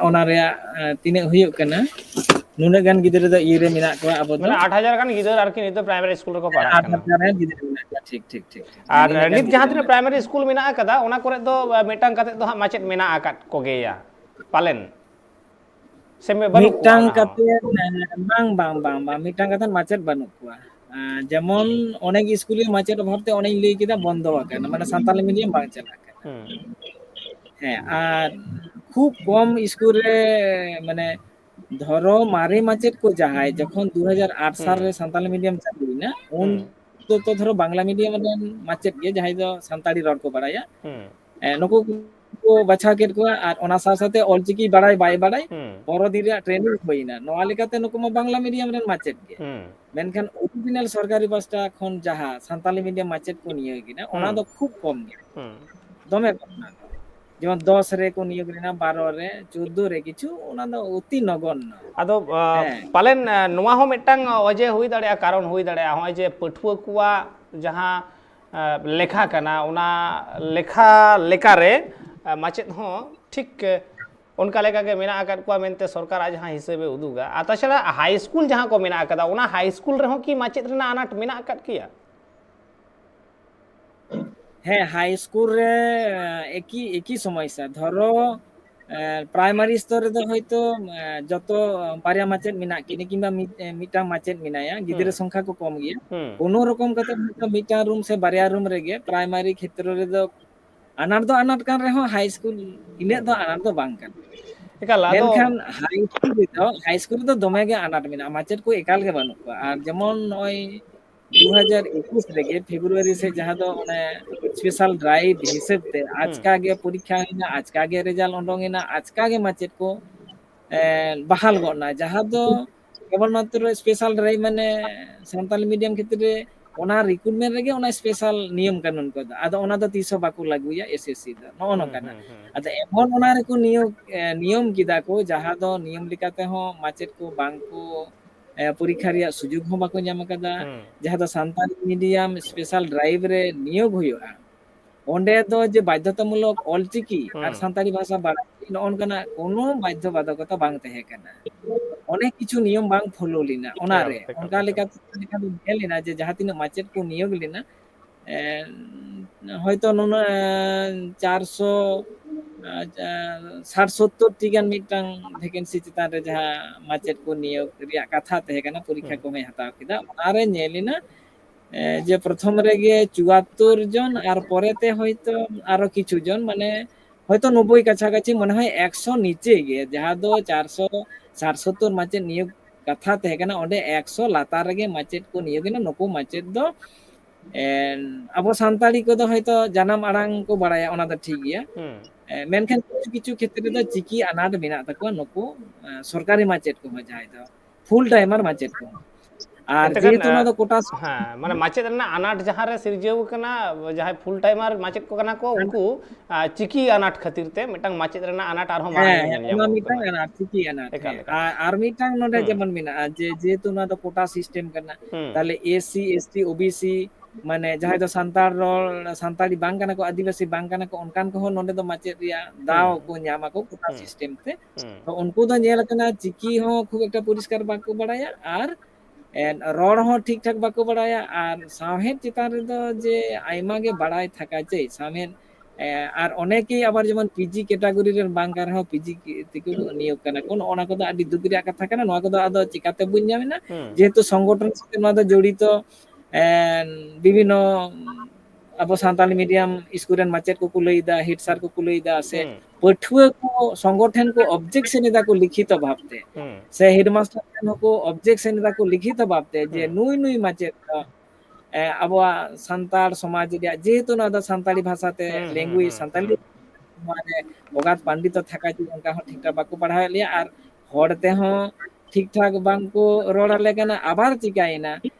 ᱚᱱᱟ ᱨᱮᱭᱟᱜ ᱛᱤᱱᱟᱹᱜ ᱦᱩᱭᱩᱜ ᱠᱟᱱᱟ ᱱᱩᱱᱟᱹᱜ ᱜᱟᱱ ᱜᱤᱫᱽᱨᱟᱹ ᱫᱚ ᱤᱭᱟᱹ ᱨᱮ ᱢᱮᱱᱟᱜ ᱠᱚᱣᱟ ᱟᱵᱚ ᱫᱚ ᱢᱟᱱᱮ 8000 ᱜᱟᱱ ᱜᱤᱫᱽᱨᱟᱹ ᱟᱨᱠᱤ ᱱᱤᱛ ᱫᱚ ᱯᱨᱟᱭᱢᱟরি ᱥᱠᱩᱞ ᱨᱮᱠᱚ ᱯᱟᱲᱦᱟᱜ ᱠᱟᱱᱟ 8000 ᱨᱮᱱ ᱜᱤᱫᱽᱨᱟᱹ ᱢᱮᱱᱟᱜ ᱠᱚᱣᱟ ᱴᱷᱤᱠ ᱟᱨ ᱱᱩᱱᱟᱹᱜ ᱜᱟᱱ ᱱᱤᱛ ᱜᱤᱫᱽᱨᱟᱹ ᱡᱟᱦᱟᱸ ᱛᱤᱱᱟᱹᱜ ᱢᱮᱱᱟᱜ ᱯᱨᱟᱭᱢᱟরি ᱥᱠᱩᱞ ᱢᱮᱱᱟᱜ ᱟᱠᱟᱫᱟ ᱚᱱᱟ ᱠᱚᱨᱮ ᱫᱚ ᱢᱤᱫᱴᱟᱝ ᱠᱟᱛᱮ ᱫᱚ ᱦᱟᱸᱜ ᱢᱟᱪᱮᱫ ᱢᱮᱱᱟᱜ ᱟᱠᱟᱫ ᱠᱚᱜᱮᱭᱟ ᱯᱟᱞᱮᱱ ᱥᱮ ᱵᱟᱹᱱᱩᱜ ᱠᱚᱣᱟ ᱢᱤᱫᱴᱟᱝ ᱚᱱᱟ ᱦᱚᱸ ᱠᱟᱛᱮ ᱵᱟᱝ ᱢᱤᱫᱴᱟᱝ ᱠᱟᱛᱮ ᱢᱟᱪᱮᱫ ᱵᱟᱹᱱᱩᱜ ᱠᱚᱣᱟ ᱡᱮᱢᱚᱱ ᱚনেক স্কুলে মাচেদ অভাবতে অনেক ᱞᱟᱹᱭ ᱠᱮᱫᱟ বন্ধ আকানা মানে সান্তালি মিডিয়াম বাং চালাক কানা হ্যাঁ আর খুব কম স্কুল রে মানে ধরো মারে মাচেদ को जाहाय যখন 2008 সাল রে সান্তালি মিডিয়াম চালু হইনা উন তো ধরো বাংলা মিডিয়াম রে মাচেদ গে যাহাय ᱫᱚ ᱥᱟᱱᱛᱟᱲᱤ ᱨᱚᱲ ᱠᱚ ᱵᱟᱲᱟᱭᱟ ᱱᱩᱠᱩ को বাছাও কেদ ᱠᱚᱣᱟ ᱟᱨ ᱚᱱᱟ ᱥᱟᱶ ᱥᱟᱶᱛᱮ ᱚᱞᱪᱤᱠᱤ ᱵᱟᱲᱟᱭ ᱵᱟᱭ ᱵᱟᱲᱟᱭ ᱯᱚᱨᱚ ᱫᱤᱱ ᱨᱮᱭᱟᱜ ᱴᱨᱮᱱᱤᱝ ᱦᱩᱭᱱᱟ ᱱᱚᱣᱟ ᱞᱮᱠᱟᱛᱮ ᱱᱩᱠᱩ ᱢᱟ ᱵᱟᱝᱞᱟ ᱢᱤᱰᱤᱭᱟᱢ ᱨᱮᱱ ᱢᱟᱪᱮᱫ ᱜᱮ ᱢᱮᱱᱠᱷᱟᱱ ᱚᱨᱤᱡᱤᱱᱟᱞ ᱥᱚᱨᱠᱟরি ᱯᱟᱥᱴᱟ ᱠᱷᱚᱱ ᱡᱟᱦᱟᱸ ᱥᱟᱱᱛᱟᱞᱤ ᱢᱤᱰᱤᱭᱟᱢ ᱢᱟᱪᱮᱫ ᱠᱚ ᱱᱤᱭᱳᱜ ᱜᱮᱱᱟ ᱚᱱᱟ ᱫᱚ ᱠᱷᱩᱵ ᱠᱚᱢ ᱜᱮ ᱫᱚᱢᱮ ᱠᱚᱢ ᱡᱮᱢᱚᱱ 10 ᱨᱮ ᱠᱚ ᱱᱤᱭᱳᱜ ᱞᱮᱱᱟ 12 ᱨᱮ 14 ᱨᱮ ᱠᱤᱪᱷᱩ ᱚᱱᱟ ᱫᱚ অতি নগণ্য ᱟᱫᱚ ᱯᱟᱞᱮᱱ ᱱᱚᱣᱟ ᱦᱚᱸ ᱢᱤᱫᱴᱟᱝ ᱚᱡᱮ ᱦᱩᱭ ᱫᱟᱲᱮᱭᱟᱜᱼᱟ ᱠᱟᱨᱚᱱ ᱦᱩᱭ ᱫᱟᱲᱮᱭᱟᱜᱼᱟ ᱱᱚᱜᱼᱚᱭ ᱡᱮ ᱯᱟᱹᱴᱷᱩᱣᱟᱹ ᱠᱚᱣᱟᱜ ᱡᱟᱦᱟᱸ ᱞᱮᱠᱷᱟ ᱠᱟᱱᱟ ᱚᱱᱟ ᱞᱮᱠᱷᱟ ᱞᱮᱠᱟᱨᱮ ᱢᱟᱪᱮᱫ ᱦᱚᱸ ᱴᱷᱤᱠ ᱚᱱᱠᱟ ᱞᱮᱠᱟᱜᱮ ᱢᱮᱱᱟᱜ ᱟᱠᱟᱫ ᱠᱚᱣᱟ ᱢᱮᱱᱛᱮ ᱥᱚᱨᱠᱟᱨᱟᱜ ᱡᱟᱦᱟᱸ ᱦᱤᱥᱟᱹᱵᱮ ᱩᱫᱩᱜᱟ ᱟᱨ ᱛᱟᱪᱷᱟᱲᱟ ᱦᱟই ᱥᱠᱩᱞ ᱡᱟᱦᱟᱸ ᱠᱚ ᱢᱮᱱᱟᱜ ᱟᱠᱟᱫᱟ ᱚᱱᱟ ᱦᱟই ᱥᱠᱩᱞ ᱨᱮᱦᱚᱸ ᱠᱤ ᱢᱟᱪᱮᱫ ᱨᱮᱱᱟᱜ ᱟᱱᱟᱴ ᱢᱮᱱᱟᱜ ᱟᱠᱟᱫ ᱜᱮᱭᱟ হ্যাঁ হাই স্কুল রে একই সমস্যা ধরো প্রাইমারি স্তর রে হয়তো যত বারিয়া মাচেদ মেনাক কিনি কিংবা মিটাং মাচেদ মেনায়া গিদ্রা সংখ্যা को কম গিয়া কোনো রকম কাতে মিটাং রুম সে বারিয়া রুম রেগে প্রাইমারি ক্ষেত্র রে ᱫᱚ আনাট ᱫᱚ ᱟᱱᱟᱴ ᱠᱟᱱ ᱨᱮᱦᱚᱸ ᱦᱟই ᱥᱠᱩᱞ ᱤᱱᱟᱹᱜ ᱫᱚ ᱟᱱᱟᱴ ᱫᱚ ᱵᱟᱝ ᱠᱟᱱᱟ ᱮᱠᱟᱞ ᱟᱫᱚ ᱢᱮᱱᱠᱷᱟᱱ হাই স্কুল ᱨᱮᱫᱚ ᱫᱚᱢᱮ ᱜᱮ ᱟᱱᱟᱴ ᱢᱮᱱᱟᱜᱼᱟ ᱢᱟᱪᱮᱫ ᱠᱚ ᱮᱠᱟᱞ ᱜᱮ ᱵᱟᱹᱱᱩᱜ ᱠᱚᱣᱟ ᱟᱨ ᱡᱮᱢᱚᱱ ᱱᱚᱜᱼᱚᱭ 2021 ᱨᱮᱜᱮ ফেব্রুয়ারি সে ᱡᱟᱦᱟᱸ ᱫᱚ ᱚᱱᱮ স্পেশাল ড্রাইভ হিসেব তে আজকা গে পরীক্ষা হইনা আজকা গে রেজাল্ট ওডং এনা আজকা গে মাচেদ को बहाल गना जहाँ दो केवल मात्र स्पेशल ड्राइव माने सान्ताली मीडियम क्षेत्र रे ओना रिक्रुटमेंट रेगे ओना स्पेशल नियम कानून को आदो ओना दो तीसो बाकू लागुया एसएससी दा नो नो काना आदो एमन ओना रे को नियम किदा को जहाँ दो नियम लिकाते हो माचेद को बांग को परीक्षा रिया सुजुग हो बाको ᱧᱟᱢ ᱟᱠᱟᱫᱟ जहाँ दो सान्ताली मीडियम स्पेशल ड्राइव रे नियोग हुआ ओंडे दो जे बाध्यतामूलक ऑलचिकी और सान्ताली भाषा बाड़ाई नोनकाना कोनो बाध्य बाधकता बांग तहे काना अनेक किछु नियम बांग फॉलो लेना ओना रे ओनका लेका नेल लेना जे जहाँ तीन माचेद को नियोग लेना হয়তো 400 60-70 টি गान मिटांग वैकेंसी चितान रे जहाँ माचेद को नियोग रिया कथा तहे काना परीक्षा को मैं हताव किदा ओना रे नेलिना যে প্রথম রেগে 74 জন আর পরেতে হয়তো আরো কিছু জন মানে হয়তো 90 কাছাকাছি মনে হয় 100 নিচে গিয়ে যাহা দো 470 মাচেদ নিয়োগ কথা তহে কানা ওডে 100 লাতার রেগে মাচেদ को নিয়োগ না নুকু মাচেদ দো আবো সান্তালি को दो হয়তো জানাম আড়াং को বাড়ায়া ওনা দো ঠিক গিয়া মেনখান কিছু কিছু ক্ষেত্রে দো চিকি আনাট মেনা তাকো নুকু সরকারি মাচেদ को যাই দো ফুল টাইমার মাচেদ को আর যেহেতু না তো কোটা হ্যাঁ মানে মাচেদ ᱨᱮᱱᱟᱜ আনাট ᱡᱟᱦᱟᱸ ᱨᱮ ᱥᱤᱨᱡᱟᱹᱣ ᱠᱟᱱᱟ ᱡᱟᱦᱟᱸᱭ ᱯᱷᱩᱞ ᱴᱟইᱢᱟᱨ ᱢᱟᱪᱮᱫ ᱠᱚ ᱠᱟᱱᱟ ᱠᱚ ᱩᱱᱠᱩ ᱪᱤᱠᱤ ᱟᱱᱟᱴ ᱠᱷᱟᱹᱛᱤᱨ ᱛᱮ ᱢᱤᱫᱴᱟᱝ ᱢᱟᱪᱮᱫ ᱨᱮᱱᱟᱜ ᱟᱱᱟᱴ ᱟᱨᱦᱚᱸ ᱢᱟᱲᱟᱝ ᱧᱮᱞ ᱚᱱᱟ ᱧᱟᱢᱚᱜ ᱢᱤᱫᱴᱟᱝ ᱠᱟᱱᱟ ᱟᱱᱟᱴ ᱪᱤᱠᱤ ᱟᱱᱟᱴ ᱮᱠᱟᱞ ᱟᱨ ᱢᱤᱫᱴᱟᱝ ᱱᱚᱰᱮ ᱡᱮᱢᱚᱱ ᱢᱮᱱᱟᱜᱼᱟ ᱡᱮ ᱡᱮᱦᱮᱛᱩ ᱱᱚᱣᱟ ᱫᱚ ᱠᱳᱴᱟ ᱥᱤᱥᱴᱮᱢ ᱠᱟᱱᱟ তাহলে এসসি এসটি ওবিসি মানে যাহাই ᱫᱚ ᱥᱟᱱᱛᱟᱲ ᱨᱚᱲ ᱥᱟᱱᱛᱟᱲᱤ ᱵᱟᱝ ᱠᱟᱱᱟ ᱠᱚ ᱟᱹᱫᱤᱵᱟᱹᱥᱤ ᱵᱟᱝ ᱠᱟᱱᱟ ᱠᱚ ᱚᱱᱠᱟᱱ ᱠᱚᱦᱚᱸ ᱱᱚᱰᱮ ᱫᱚ ᱢᱟᱪᱮᱫ ᱨᱮᱭᱟᱜ ᱫᱟᱣ ᱠᱚ ᱧᱟᱢᱟ ᱠᱚ ᱠᱳᱴᱟ ᱥᱤᱥᱴᱮᱢ ᱛᱮ ᱛᱚ ᱩᱱᱠᱩ ᱫᱚ ᱧᱮᱞ ᱟᱠᱟᱱᱟ ᱪᱤᱠᱤ ᱦᱚᱸ ᱠᱷᱩᱵ একটা পরিষ্কার বাক্য বাড়ায়া আর রড় হᱚᱸ ᱴᱷᱤᱠ ᱴᱷᱟᱠ ᱵᱟᱠᱚ ᱵᱟᱲᱟᱭᱟ ᱟᱨ ᱥᱟᱶᱦᱮᱫ ᱪᱮᱛᱟᱱ ᱨᱮᱫᱚ ᱡᱮ ᱟᱭᱢᱟ ᱜᱮ ᱵᱟᱲᱟᱭ থাকা চাই সামহেদ আর অনেকেই আবার যেমন পিজি ক্যাটাগরি রেন বাং কান ᱨᱮᱦᱚᱸ পিজি থেকে নিয়োগ কানা কোন ওনা কোদো আডি দুখ রিয়া কথা কানা নোয়া কোদো আদো চিকাতে বুঝ ᱧᱟᱢᱮনা যেহেতু সংগঠন সাথে নোয়া দো জড়িত বিভিন্ন ᱟᱵᱚ ᱥᱟᱱᱛᱟᱞᱤ ᱢᱤᱰᱤᱭᱟᱢ ᱥᱠᱩᱞ ᱨᱮᱱ ᱢᱟᱪᱮᱫ ᱠᱚᱠᱚ ᱞᱟᱹᱭᱫᱟ ᱦᱮᱰ ᱥᱟᱨ ᱠᱚᱠᱚ ᱞᱟᱹᱭᱫᱟ ᱥᱮ ᱯᱟᱹᱴᱷᱩᱣᱟᱹ ᱠᱚ ᱥᱚᱝᱜᱚᱴᱷᱚᱱ ᱠᱚ ᱚᱵᱡᱮᱠᱥᱚᱱ ᱮᱫᱟ ᱠᱚ ᱞᱤখিত ᱵᱷᱟᱵᱛᱮ ᱥᱮ ᱦᱮᱰ ᱢᱟস্টার ᱦᱚᱸᱠᱚ ᱚᱵᱡᱮᱠᱥᱚᱱ ᱮᱫᱟ ᱠᱚ ᱞᱤখিত ᱵᱷᱟᱵᱛᱮ ᱡᱮ ᱱᱩᱭ ᱱᱩᱭ ᱢᱟᱪᱮᱫ ᱟᱵᱚᱣᱟᱜ ᱥᱟᱱᱛᱟᱲ ᱥᱚᱢᱟᱡᱽ ᱨᱮᱭᱟᱜ যেহেতু ᱱᱚᱣᱟ ᱫᱚ ᱥᱟᱱᱛᱟᱲᱤ ᱵᱷᱟষᱟতে ল্যাঙ্গুয়েজ ᱥᱟᱱᱛᱟᱲᱤ মানে অগাধ পাণ্ডিত্য থাকা যে অনকা হᱚᱸ ঠিকঠাক বাকো পড়াᱣᱮᱫ ᱞᱮᱭᱟ ᱟᱨ ᱦᱚᱲ ᱛᱮᱦᱚᱸ ᱴᱷᱤᱠ ᱴᱷᱟᱠ ᱵᱟᱝᱠᱚ ᱨᱚᱲ ᱟᱞᱮ ᱠᱟᱱᱟ ᱟᱵᱟᱨ ᱪᱤᱠᱟᱭᱮᱱᱟ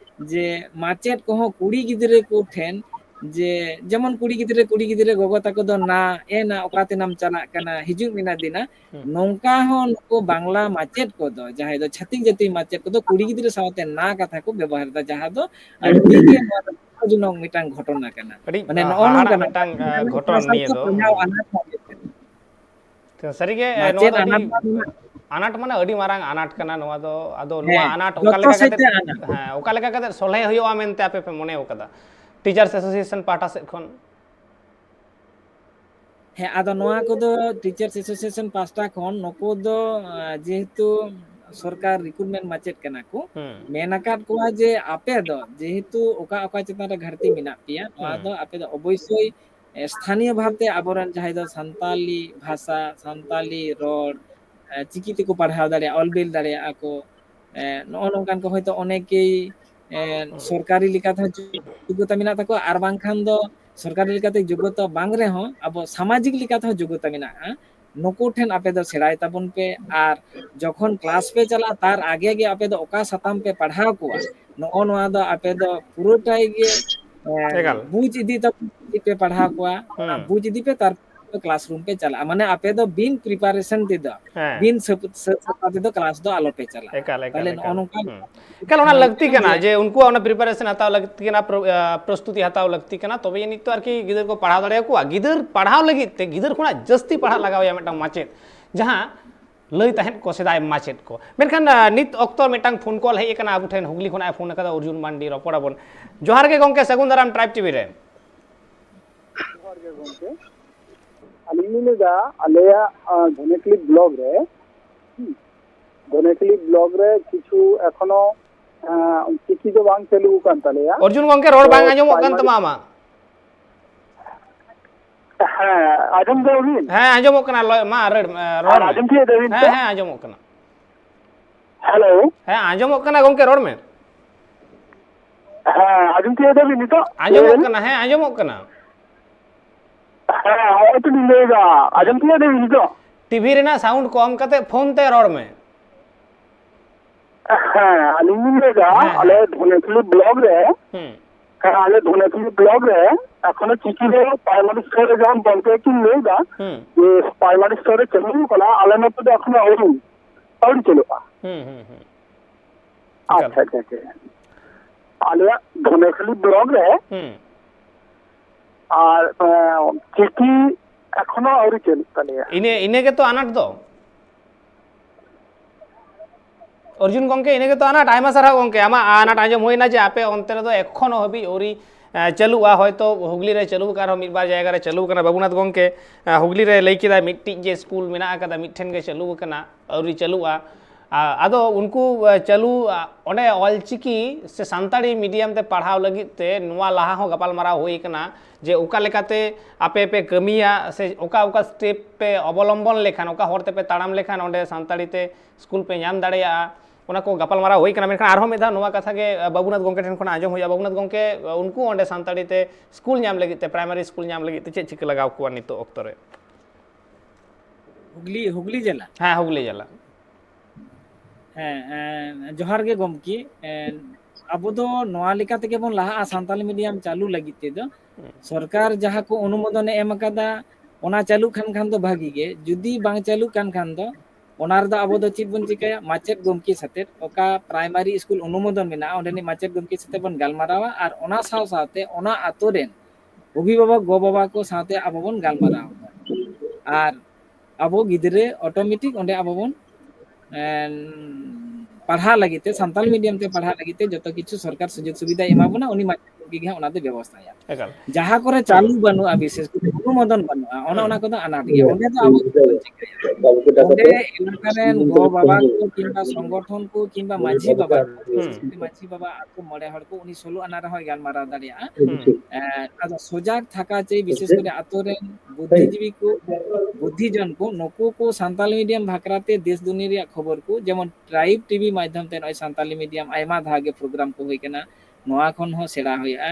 जे माचेद को कुड़ी गिद्रे को ठेन जे जेमन कुड़ी गिद्रे गोगो ताको दो ना ए ना ओकाते नाम चला कना हिजु मिना दिना नोंका हो नको बांग्ला माचेद को दो जहां दो छत्तीस जाति माचेद को दो कुड़ी गिद्रे सावते ना कथा को व्यवहार दा जहां दो अड्डी गे जुनों मिटांग घटना कना माने नोन मिटांग घटन निये दो सरीगे नोआ दो आनाट माने अडी मारांग आनाट कना नोआ दो आदो नोआ आनाट ओका लेका कते हां ओका लेका कते सोलहे हुयोआ मेनते आपे पे मने ओकदा टीचर्स एसोसिएशन पाटा से खन हे आदो नोआ को दो टीचर्स एसोसिएशन पास्टा खन नको दो जेहेतु सरकार रिक्रूटमेंट माचेद कना को मेनाकात को जे आपे दो जेहेतु ओका ओका चिता रे घाटती मिना पिया नोआ दो आपे दो अवश्य स्थानीय भावते आबरन जहां दो संताली भाषा संताली रोड चिकिते को पढ़ाव दाड़े ऑलबिल दाड़े आको नो नोंकान को होयतो अनेकेई सरकारी लिकाते योग्यता मिना ताको आर बांखान दो सरकारी लिकाते योग्यता बांग रे हो अब सामाजिक लिकाते योग्यता मिना नको ठेन आपे दो सेड़ाय ताबन पे आर जखन क्लास पे चला तार आगे गे आपे दो ओका सताम पे पढ़ाव कोआ नो नोआ दो आपे दो पुरोटाई गे बुझ इदी तब पे पढ़ाव कोआ बुझ इदी पे तार क्लासरूम पे चला माने आपे दो बिन प्रिपरेशन दे दो बिन सपाते दो क्लास दो आलो पे चला ताले नोनका कल ओना लगती कना जे उनको ओना प्रिपरेशन हताव लगती कना प्रस्तुति हताव लगती कना तबे ये नितो आरकी गिदर को पढ़ाव दाड़े को गिदर पढ़ाव लगी ते गिदर खुना जस्ती पढ़ा लगाव या मेटा माचेद जहां लई तहन को सेदाय माचेद को मेनखान नित ऑक्तो मेटांग फोन कॉल हे कना आबु ठेन हुगली खुना फोन कदा अर्जुन मांडी रपड़ाबन जोहार के गंके सगुन दाराम ट्राइब टीवी रे जोहार के गंके अलिमिनेगा आलेया धनेकली ब्लॉग रे किछु एखनो चिकी जो बांग चलू कान तालेया अर्जुन गंके रोड बांग आजमो कान तमामा हां आजम देविन हां आजमो कना मा रोड आजम थी देविन हां हां आजमो कना हेलो हां आजमो कना गंके रोड में हां आजम थी देविन तो आजमो कना हां आजमो कना हां तो लेगा आजम थी देविन तो टीवी रे ना साउंड कम कते फोन ते रोड में अलिमिनेगा आले धनेकली ब्लॉग रे आले धनेकली ब्लॉग रे एखनो चिकी रे प्राइमरी स्कूल रे जन बनते कि लेगा ये प्राइमरी स्कूल रे चलू कला आले न तो एखनो और चलुआ अच्छा अच्छा आले धनेकली ब्लॉग रे আর চিকি এখনো আউরি চলু তালিয়া इने के तो आनाट दो अर्जुन गंके इने के तो आनाट आयमा सारा गंके आमा आनाट आजम होइना जे आपे अंते रे दो एखनो हबी ओरी चलुआ हयतो हुगली रे चलु कार मिद बार जायगा रे चलु कना बाबूनाथ गंके हुगली रे लई किदा मिट्टी जे स्कूल मेना कदा मिठेन गे चलु कना ओरी चलुआ आदो उनको चलू ओंडे ऑलचिकी से सानताड़ी मीडियम ते पढ़ाव लगी ते नुआ लाहा हो गपाल मारा होई कना जे ओका लेकाते आपे पे कमिया से ओका ओका स्टेप पे अवलंबन लेखान ओका होरते पे ताड़ाम लेखान ओंडे सानताड़ी ते स्कूल पे नाम दाड़ेया ओना को गपाल मारा होई कना मेनखान आरहो मेधा नुआ कथा के बाबूनाथ गंके ठेन खन आजम होया बाबूनाथ गंके उनको ओंडे सानताड़ी ते स्कूल नाम लगी ते प्राइमरी स्कूल नाम लगी ते चे चिक लगाव को नितो ऑक्तो रे हुगली जिला हां हुगली जिला जोहार के गमकी अब दो नोआ लेका तेगे बन लाहा सानताली मीडियम चालू लगी ते दो सरकार जहां को अनुमोदन एम कदा ओना चालू खान दो भागी गे जुदी बांग चालू खान दो ओनार दा अब दो चित बन चिकाया माचेद गमकी सते ओका प्राइमरी स्कूल अनुमोदन मेना ओंडेनी माचेद गमकी सते बन गालमारावा आर ओना साव साथे ओना आतो रेन अभिभावक गो बाबा को साथे अब बन गालमारावा आर अब गिदरे ऑटोमेटिक ओंडे अब बन पढ़ा लगी ते संताल मीडियम ते पढ़ा लगी ते जतो किछु सरकार सुजोग सुविधा एमा बना उनी माचेद गे ओना दे व्यवस्था या जहां करे चालू बनु विशेष अनुमोदन बनु ओना को अनाट गया ओंडे तो अब ओंडे इलाकारेन गो बाबा को किंबा संगठन को किंबा माझी बाबा को मडे हड़ को उनी सोलो अनार होय गाल मारा दाड़िया आदा सजाग थाका चे विशेष करे आतोरेन बुद्धिजीवी को बुद्धिजन को नको को संताली मीडियम भाकराते देश दुनिया रे खबर को जेमन ट्राइब टीवी माध्यम ते नय संताली मीडियम आयमा धागे प्रोग्राम को होय केना नोआ खन हो सेड़ा होया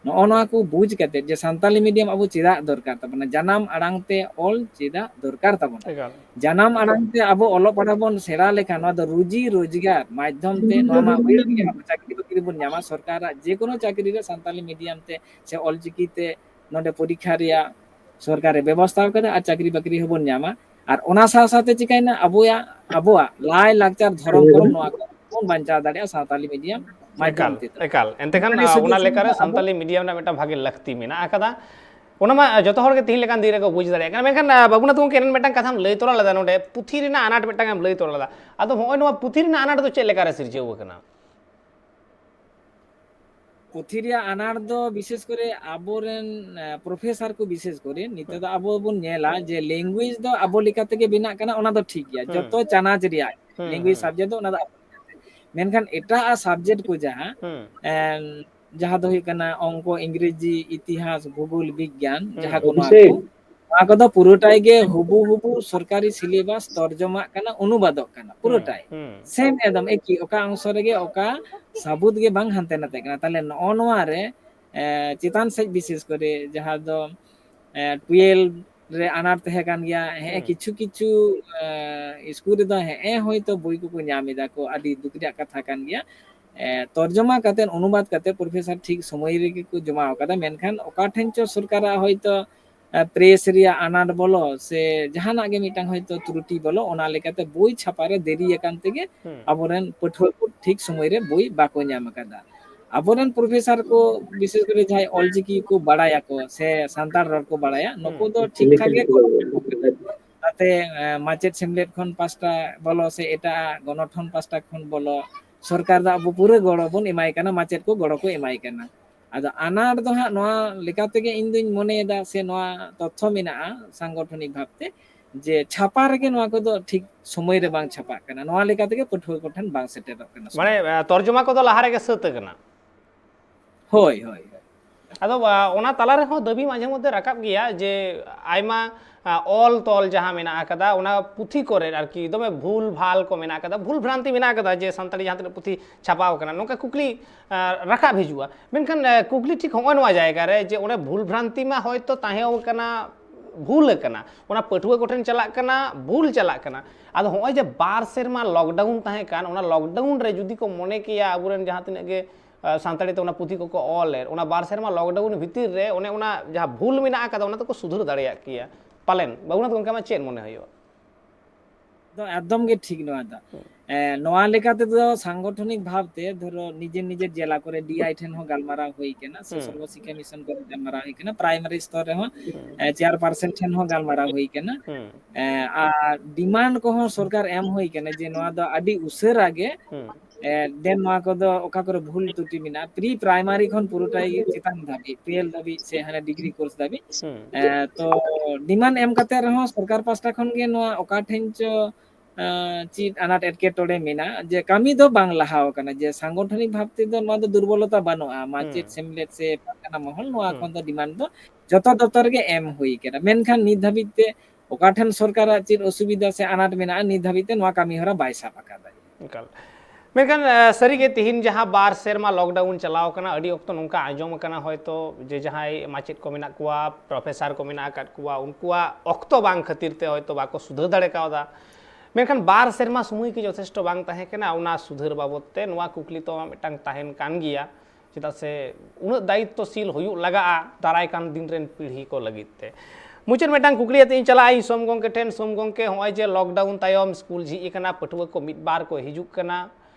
ᱱᱚᱜᱼᱚ ᱱᱚᱣᱟ ᱠᱚ ᱵᱩᱡᱽ ᱠᱟᱛᱮ ᱡᱮ ᱥᱟᱱᱛᱟᱞᱤ ᱢᱤᱰᱤᱭᱟᱢ ᱟᱵᱚ ᱪᱮᱫᱟᱜ ᱫᱚᱨᱠᱟর ᱛᱟᱵᱚᱱᱟ, ᱡᱟᱱᱟᱢ ᱟᱲᱟᱝ ᱛᱮ ᱚᱞ ᱪᱮᱫᱟᱜ ᱫᱚᱨᱠᱟর ᱛᱟᱵᱚᱱᱟ, ᱮᱠᱟᱞ ᱡᱟᱱᱟᱢ ᱟᱲᱟᱝ ᱛᱮ ᱟᱵᱚ ᱚᱞᱚᱜ ᱯᱟᱲᱦᱟᱜ ᱵᱚᱱ ᱥᱮᱬᱟ ᱞᱮᱠᱷᱟᱱ ᱱᱚᱣᱟ ᱫᱚ ᱨᱩᱡᱤ ᱨᱳᱡᱽᱜᱟᱨ ᱢᱟᱫᱽᱫᱷᱚᱢ ᱛᱮ ᱱᱚᱣᱟ ᱢᱟ ᱦᱩᱭᱩᱜ ᱜᱮᱭᱟ, ᱟᱵᱚ ᱪᱟᱹᱠᱨᱤ ᱵᱟᱹᱠᱨᱤ ᱵᱚᱱ ᱧᱟᱢᱟ, ᱥᱚᱨᱠᱟᱨᱟᱜ ᱡᱮ ᱠᱳᱱᱳ ᱪᱟᱹᱠᱨᱤ ᱨᱮ ᱥᱟᱱᱛᱟᱞᱤ ᱢᱤᱰᱤᱭᱟᱢ ᱛᱮ ᱥᱮ ᱚᱞᱪᱤᱠᱤ ᱛᱮ ᱱᱚᱰᱮ ᱯᱚᱨᱤᱠᱠᱷᱟ ᱨᱮᱭᱟᱜ ᱥᱚᱨᱠᱟᱨᱮ ᱵᱮᱵᱚᱥᱛᱷᱟ ᱟᱠᱟᱫᱟ ᱟᱨ ᱪᱟᱹᱠᱨᱤ ᱵᱟᱹᱠᱨᱤ ᱦᱚᱸᱵᱚᱱ ᱧᱟᱢᱟ, ᱟᱨ ᱚᱱᱟ ᱥᱟᱶ ᱥᱟᱶᱛᱮ ᱪᱤᱠᱟᱹᱭᱱᱟ ᱟᱵᱚᱣᱟᱜ ᱞᱟᱭ ᱞᱟᱠᱪᱟর ᱫᱷᱚᱨᱚᱢ ᱠᱚᱨᱚᱢ ᱱᱚᱣᱟ ᱠᱚ ᱵᱚᱱ ᱵᱟᱧᱪᱟᱣ ᱫᱟᱲᱮᱭᱟᱜᱼᱟ ᱥᱟᱱᱛᱟᱞᱤ ᱢᱤᱰᱤᱭᱟᱢ ᱢᱟᱫᱽᱫᱷᱚᱢ ᱛᱮᱫᱚ᱾ ᱮᱠᱟল ᱮᱱᱛᱮᱠᱷᱟᱱ ᱥᱚᱨᱠᱟᱨᱤ ᱥᱩᱡᱳᱜᱽ ᱚᱱᱟ ᱞᱮᱠᱟᱨᱮ ᱥᱩᱵᱤᱫᱷᱟ ᱟᱵᱚ ᱥᱟᱱᱛᱟᱞᱤ ᱢᱤᱰᱤᱭᱟᱢ ᱨᱮᱱᱟᱜ ᱢᱤᱫᱴᱟᱝ ᱵᱷᱟᱜᱮ ᱞᱟᱹᱠᱛᱤ ᱢᱮᱱᱟᱜ ᱟᱠᱟᱫᱟ, ᱚᱱᱟ ᱢᱟ ᱡᱚᱛᱚ ᱦᱚᱲ ᱜᱮ ᱛᱤᱦᱤᱧ ᱞᱮᱠᱟᱱ ᱫᱤᱱ ᱨᱮᱠᱚ ᱵᱩᱡᱽ ᱫᱟᱲᱮᱭᱟᱜ ᱠᱟᱱᱟ, ᱢᱮᱱᱠᱷᱟन ᱵᱟᱵᱩᱱᱟᱛᱷ ᱜᱚᱢᱠᱮ ᱮᱱᱟᱱ ᱢᱤᱫᱴᱟᱝ ᱠᱟᱛᱷᱟᱢ ᱞᱟᱹᱭ ᱛᱚᱨᱟ ᱞᱮᱫᱟ ᱱᱚᱰᱮ ᱯᱩᱛᱷᱤ ᱨᱮᱱᱟᱜ ᱟᱱᱟᱴ ᱢᱤᱫᱴᱟᱝ ᱮᱢ ᱞᱟᱹᱭ ᱛᱚᱨᱟ ᱞᱮᱫᱟ, ᱟᱫᱚ ᱦᱚᱸᱜᱼᱚᱭ ᱱᱚᱣᱟ ᱯᱩᱛᱷᱤ ᱨᱮᱱᱟᱜ ᱟᱱᱟᱴ ᱫᱚ ᱪᱮᱫ ᱞᱮᱠᱟᱨᱮ ᱥᱤᱨᱡᱟᱹᱣ ᱟᱠᱟᱱᱟ? ᱯᱩᱛᱷᱤ ᱨᱮᱭᱟᱜ ᱟᱱᱟᱴ ᱫᱚ ᱵᱤᱥᱮᱥ ᱠᱚᱨᱮ ᱟᱵᱚᱨᱮᱱ ᱯᱨᱚᱯᱷᱮᱥᱟᱨ ᱠᱚ ᱵᱤᱥᱮᱥ ᱠᱚᱨᱮ ᱱᱤᱛᱚᱜ ᱫᱚ ᱟᱵᱚ ᱵᱚᱱ ᱧᱮᱞᱟ ᱡᱮ ᱞᱮᱝᱜᱩᱭᱮᱡ ᱫᱚ ᱟᱵᱚ ᱞᱮᱠᱟ ᱛᱮᱜᱮ ᱵᱮᱱᱟᱜ ᱠᱟᱱᱟ, ᱚᱱᱟ ᱫᱚ ᱴᱷᱤᱠ ᱜᱮᱭᱟ, ᱡᱚᱛᱚ ᱪᱟᱱᱟᱪ ᱨᱮᱭᱟᱜ ᱞᱮᱝᱜᱩᱭᱮᱡ ᱥᱟᱵᱡᱮᱠᱴ ᱫᱚ ᱚᱱᱟ ᱫᱚ ᱟᱵᱚ ᱞᱮᱠᱟᱛᱮ, ᱢᱮᱱᱠᱷᱟᱱ ᱮᱴᱟᱜ ᱥᱟᱵᱡᱮᱠᱴ ᱠᱚ ᱡᱟᱦᱟᱸ ᱫᱚ ᱦᱩᱭᱩᱜ ᱠᱟᱱᱟ ᱚᱝᱠᱚ, ᱤᱝᱨᱮᱡᱤ, ᱤᱛᱤᱦᱟᱥ, ᱵᱷᱩᱜᱳᱞ, ᱵᱤᱜᱽᱜᱟᱱ, ᱡᱟᱦᱟᱸ ᱠᱚ ᱱᱚᱣᱟ ᱠᱚᱫᱚ ᱯᱩᱨᱟᱹᱴᱟᱭ ᱜᱮ ᱦᱩᱵᱩ ᱥᱚᱨᱠᱟরি ᱥᱤᱞᱮᱵᱟᱥ ᱛᱚᱨᱡᱚᱢᱟᱜ ᱠᱟᱱᱟ, ᱚᱱᱩᱵᱟᱫᱚᱜ ᱠᱟᱱᱟ ᱯᱩᱨᱟᱹᱴᱟᱭ ᱥᱮᱢ ᱮᱠᱫᱚᱢ ᱮᱠᱤ, ᱚᱠᱟ অংশ ᱨᱮᱜᱮ ᱚᱠᱟ ᱥᱟᱵᱩᱫ ᱜᱮ ᱵᱟᱝ ᱦᱟᱱᱛᱮ ᱱᱟᱛᱮ ᱠᱟᱱᱟ, ᱛᱟᱦᱞᱮ ᱱᱚᱜᱼᱚ ᱱᱚᱣᱟ ᱨᱮ ᱪᱮᱛᱟᱱ ᱥᱮᱫ ᱵᱤᱥᱮᱥ ᱠᱚᱨᱮ ᱡᱟᱦᱟᱸ ᱫᱚ 12 ᱨᱮ ᱟᱱᱟᱴ ᱛᱟᱦᱮᱸ ᱠᱟᱱ ᱜᱮᱭᱟ, ᱠᱤᱪᱷᱩ ᱠᱤᱪᱷᱩ স্কুল ᱨᱮᱫᱚ ᱦᱚᱭᱛᱚ ᱵᱳᱭ ᱠᱚᱠᱚ ᱧᱟᱢ ᱮᱫᱟ ᱠᱚ, ᱟᱹᱰᱤ ᱫᱩᱠ ᱨᱮᱭᱟᱜ ᱠᱟᱛᱷᱟ ᱠᱟᱱ ᱜᱮᱭᱟ, তর্জমা কাতে অনুবাদ কাতে প্রফেসর ঠিক সময় রেগে কো জমা আকাদা, মেনখান অকা ঠেন চো সরকারা হয়তো প্রেস রিয়া আনাট বলো সে জাহানাক গে মিটাং হয়তো ত্রুটি বলো ওনা লেকাতে বই ছাপারে দেরি একান থেকে আবরেন পাঠুয়া কো ঠিক সময় রে বই বাকো ñam আকাদা। আবরেন প্রফেসর কো বিশেষ করে যাই অলচিকি কো বাড়ায়া কো সে সান্তাল রড কো বাড়ায়া নকো দো ঠিকঠাক গে তাতে মাচেট সেমলেট খন পাঁচটা বলো সে এটা গণঠন পাঁচটা খন বলো সরকার দা আবো পুরো গড় বন এমাই কানা, মাচেট কো গড় কো এমাই কানা। আদো আনার দো হা নোয়া লেকা থেকে ইন দুই মনেদা সে নোয়া তথ্য মেনাআ সাংগঠনিক ভাবতে যে ছাপা রেগে নোয়া কো ঠিক সময় রে বাং ছাপা কানা, নোয়া লেকা থেকে পাঠুয়া কো ঠেন বাং সেটেরক কানা, মানে তর্জমা কদো লাহা রেগে সাᱹᱛ ᱟᱠᱟᱱᱟ। ᱦᱳᱭ ᱦᱳᱭ। ᱟᱫᱚ ᱚᱱᱟ ᱛᱟᱞᱟ ᱨᱮᱦᱚᱸ ᱫᱟᱹᱵᱤ ᱢᱟঝে মধ্যে ᱨᱟᱠᱟᱵ ᱜᱮᱭᱟ ᱡᱮ ᱟᱭᱢᱟ ᱚᱞ ᱛᱚᱞ ᱡᱟᱦᱟᱸ ᱢᱮᱱᱟᱜ ᱟᱠᱟᱫᱟ ᱚᱱᱟ ᱯᱩᱛᱷᱤ ᱠᱚᱨᱮ ᱟᱨᱠᱤ ᱫᱚᱢᱮ ᱵᱷᱩᱞ ᱵᱷᱟᱞ ᱠᱚ ᱢᱮᱱᱟᱜ ᱟᱠᱟᱫᱟ, ᱵᱷᱩᱞ ᱵᱷᱨᱟন্তি ᱢᱮᱱᱟᱜ ᱟᱠᱟᱫᱟ ᱡᱮ ᱥᱟᱱᱛᱟᱲᱤ ᱡᱟᱦᱟᱸ ᱛᱤᱱᱟᱹᱜ ᱯᱩᱛᱷᱤ ᱪᱷᱟᱯᱟᱣ ᱟᱠᱟᱱᱟ ᱱᱚᱝᱠᱟ ᱠᱩᱠᱞᱤ ᱨᱟᱠᱟᱵ ᱦᱤᱡᱩᱜᱼᱟ, ᱢᱮᱱᱠᱷᱟᱱ ᱠᱩᱠᱞᱤ ᱴᱷᱤᱠ ᱦᱚᱸᱜᱼᱚᱭ ᱱᱚᱣᱟ ᱡᱟᱭᱜᱟ ᱨᱮ ᱡᱮ ᱚᱱᱮ ᱵᱷᱩᱞ ᱵᱷᱨᱟন্তি ᱢᱟ ᱦᱚᱭᱛᱚ ᱛᱟᱦᱮᱸ ᱟᱠᱟᱱᱟ, ভুল ᱟᱠᱟᱱᱟ, ᱚᱱᱟ ᱯᱟᱹᱴᱷᱩᱣᱟᱹ ᱠᱚᱴᱷᱮᱱ ᱪᱟᱞᱟᱜ ᱠᱟᱱᱟ, ᱵᱷᱩᱞ ᱪᱟᱞᱟᱜ ᱠᱟᱱᱟ। ᱟᱫᱚ ᱦᱚᱸᱜᱼᱚᱭ ᱡᱮ 2 ᱥᱮᱨᱢᱟ ᱞᱚᱠᱰᱟউᱱ ᱛᱟᱦᱮᱸ ᱠᱟᱱ, ᱚᱱᱟ ᱞᱚᱠᱰᱟউᱱ ᱨᱮ ᱡᱩᱫᱤ ᱠᱚ ᱢᱚᱱᱮ ᱠᱮᱭᱟ ᱟᱵᱚᱨᱮᱱ ᱡᱟᱦᱟᱸ ᱛᱤᱱᱟᱹᱜ ᱜᱮ ᱥᱟᱱᱛᱟᱲᱤ ᱛᱮ ᱚᱱᱟ ᱯᱩᱛᱷᱤ ᱠᱚᱠᱚ ᱚᱞᱮᱫ, ᱚᱱᱟ 2 ᱥᱮᱨᱢᱟ ᱞᱚᱠᱰᱟউᱱ ᱵᱷᱤᱛᱤᱨ ᱨᱮ ᱚᱱᱮ ᱚᱱᱟ ᱡᱟᱦᱟᱸ ᱵᱷᱩᱞ ᱢᱮᱱᱟᱜ ᱟᱠᱟᱫᱟ ᱚᱱᱟ ᱫᱚᱠᱚ ᱥᱩᱫᱷᱟᱹᱨ ᱫᱟᱲᱮᱭᱟᱜ ᱠᱮᱭᱟ ᱯᱟᱞᱮᱱ, ᱵᱟᱵᱩᱱᱟᱛᱷ ᱜᱚᱢᱠᱮ ᱟᱢᱟᱜ ᱪᱮᱫ ᱢᱚᱱᱮ ᱦᱩᱭᱩᱜᱼᱟ? একদম গে ঠিক নয় দা, নোয়া লেকাতে তো সাংগঠনিক ভাবতে ধরো নিজের নিজের জেলা করে ডিআই ঠেন হো গালমারাও হই কেনা, সে সর্বশিক্ষা মিশন করে গালমারাও হই কেনা, প্রাইমারি স্তর রে হো চেয়ারপারসন ঠেন হো গালমারাও হই কেনা, আর ডিমান্ড কো হো সরকার এম হই কেনা যে নোয়া দো আডি উসেরা গে দেন নোয়া কো দো ওকা করে ভুল ত্রুটি মিনা প্রি প্রাইমারি খন পুরোটাই চেতান দাবি 12 দাবি সে হানে ডিগ্রি কোর্স দাবি, তো ডিমান্ড এম কাতে রহ সরকার পাস্টা খন গে নোয়া ওকা ঠেন চো চিট আনাট এটকেটড়ে মেনা যে কামি দো বাং লাহাও কানা, যে সাংগঠনিক ভাবতে দো নোয়া দো দুর্বলতা বানোয়া, মাচেট সেমলেট সে পাকানা মহল নোয়া খন দো ডিমান্ড দো যত দপ্তর গে এম হই কেনা, মেনখান নিত ধাবিতে ওকা ঠেন সরকারাᱜ চিট অসুবিধা সে আনাট মেনা নিত ধাবিতে নোয়া কামি হরা বাই সাব আকাদা। ᱢᱮᱱᱠᱷᱟᱱ ᱥᱟᱹᱨᱤᱜᱮ ᱛᱤᱦᱤᱧ ᱡᱟᱦᱟᱸ 2 ᱥᱮᱨᱢᱟ ᱞᱚᱠᱰᱟউᱱ ᱪᱟᱞᱟᱣ ᱟᱠᱟᱱᱟ ᱟᱹᱰᱤ ᱚᱠᱛᱚ ᱱᱚᱝᱠᱟ ᱟᱸᱡᱚᱢ ᱟᱠᱟᱱᱟ ᱦᱚᱭᱛᱚ ᱡᱮ ᱡᱟᱦᱟᱸᱭ ᱢᱟᱪᱮᱫ ᱠᱚ ᱢᱮᱱᱟᱜ ᱠᱚᱣᱟ, ᱯᱨᱚᱯᱷᱮᱥᱟᱨ ᱠᱚ ᱢᱮᱱᱟᱜ ᱟᱠᱟᱫ ᱠᱚᱣᱟ, ᱩᱱᱠᱩᱣᱟᱜ ᱚᱠᱛᱚ ᱵᱟᱝ ᱠᱷᱟᱹᱛᱤᱨ ᱛᱮ ᱦᱚᱭᱛᱚ ᱵᱟᱠᱚ ᱥᱩᱫᱷᱟᱹᱨ ᱫᱟᱲᱮ ᱠᱟᱣᱫᱟ, ᱢᱮᱱᱠᱷᱟᱱ 2 ᱥᱮᱨᱢᱟ ᱥᱚᱢᱚᱭ ᱜᱮ ᱡᱚᱛᱷᱮᱥᱴᱚ ᱵᱟᱝ ᱛᱟᱦᱮᱸ ᱠᱟᱱᱟ ᱚᱱᱟ ᱥᱩᱫᱷᱟᱹᱨ ᱵᱟᱵᱚᱫ ᱛᱮ, ᱱᱚᱣᱟ ᱠᱩᱠᱞᱤ ᱛᱚ ᱢᱤᱫᱴᱟᱝ ᱛᱟᱦᱮᱱ ᱠᱟᱱ ᱜᱮᱭᱟ, ᱪᱮᱫᱟᱜ ᱥᱮ ᱩᱱᱟᱹᱜ ᱫᱟᱭᱤᱛᱛᱚᱥীᱞ ᱦᱩᱭᱩᱜ ᱞᱟᱜᱟᱜᱼᱟ ᱫᱟᱨᱟᱭ ᱠᱟᱱ ᱫᱤᱱ ᱨᱮᱱ ᱯᱤᱲᱦᱤ ᱠᱚ ᱞᱟᱹᱜᱤᱫ ᱛᱮ। ᱢᱩᱪᱟᱹᱫ ᱢᱤᱫᱴᱟᱝ ᱠᱩᱠᱞᱤ ᱟᱛᱮ ᱤᱧ ᱪᱟᱞᱟᱜᱼᱟ ᱤᱧ ᱥᱳᱢ ᱜᱚᱢᱠᱮ ᱴᱷᱮᱱ। ᱥᱳᱢ ᱜᱚᱢᱠᱮ ᱦᱚᱸᱜᱼᱚᱭ ᱡᱮ ᱞᱚᱠᱰᱟউᱱ ᱛᱟᱭᱚᱢ ᱥᱠᱩᱞ ᱡᱷᱤᱡ ᱟᱠᱟᱱᱟ, ᱯᱟᱹᱴᱷᱩᱣᱟᱹ ᱠᱚ ᱢᱤᱫ ᱵᱟᱨ ᱠᱚ ᱦᱤᱡᱩᱜ ᱠᱟᱱᱟ,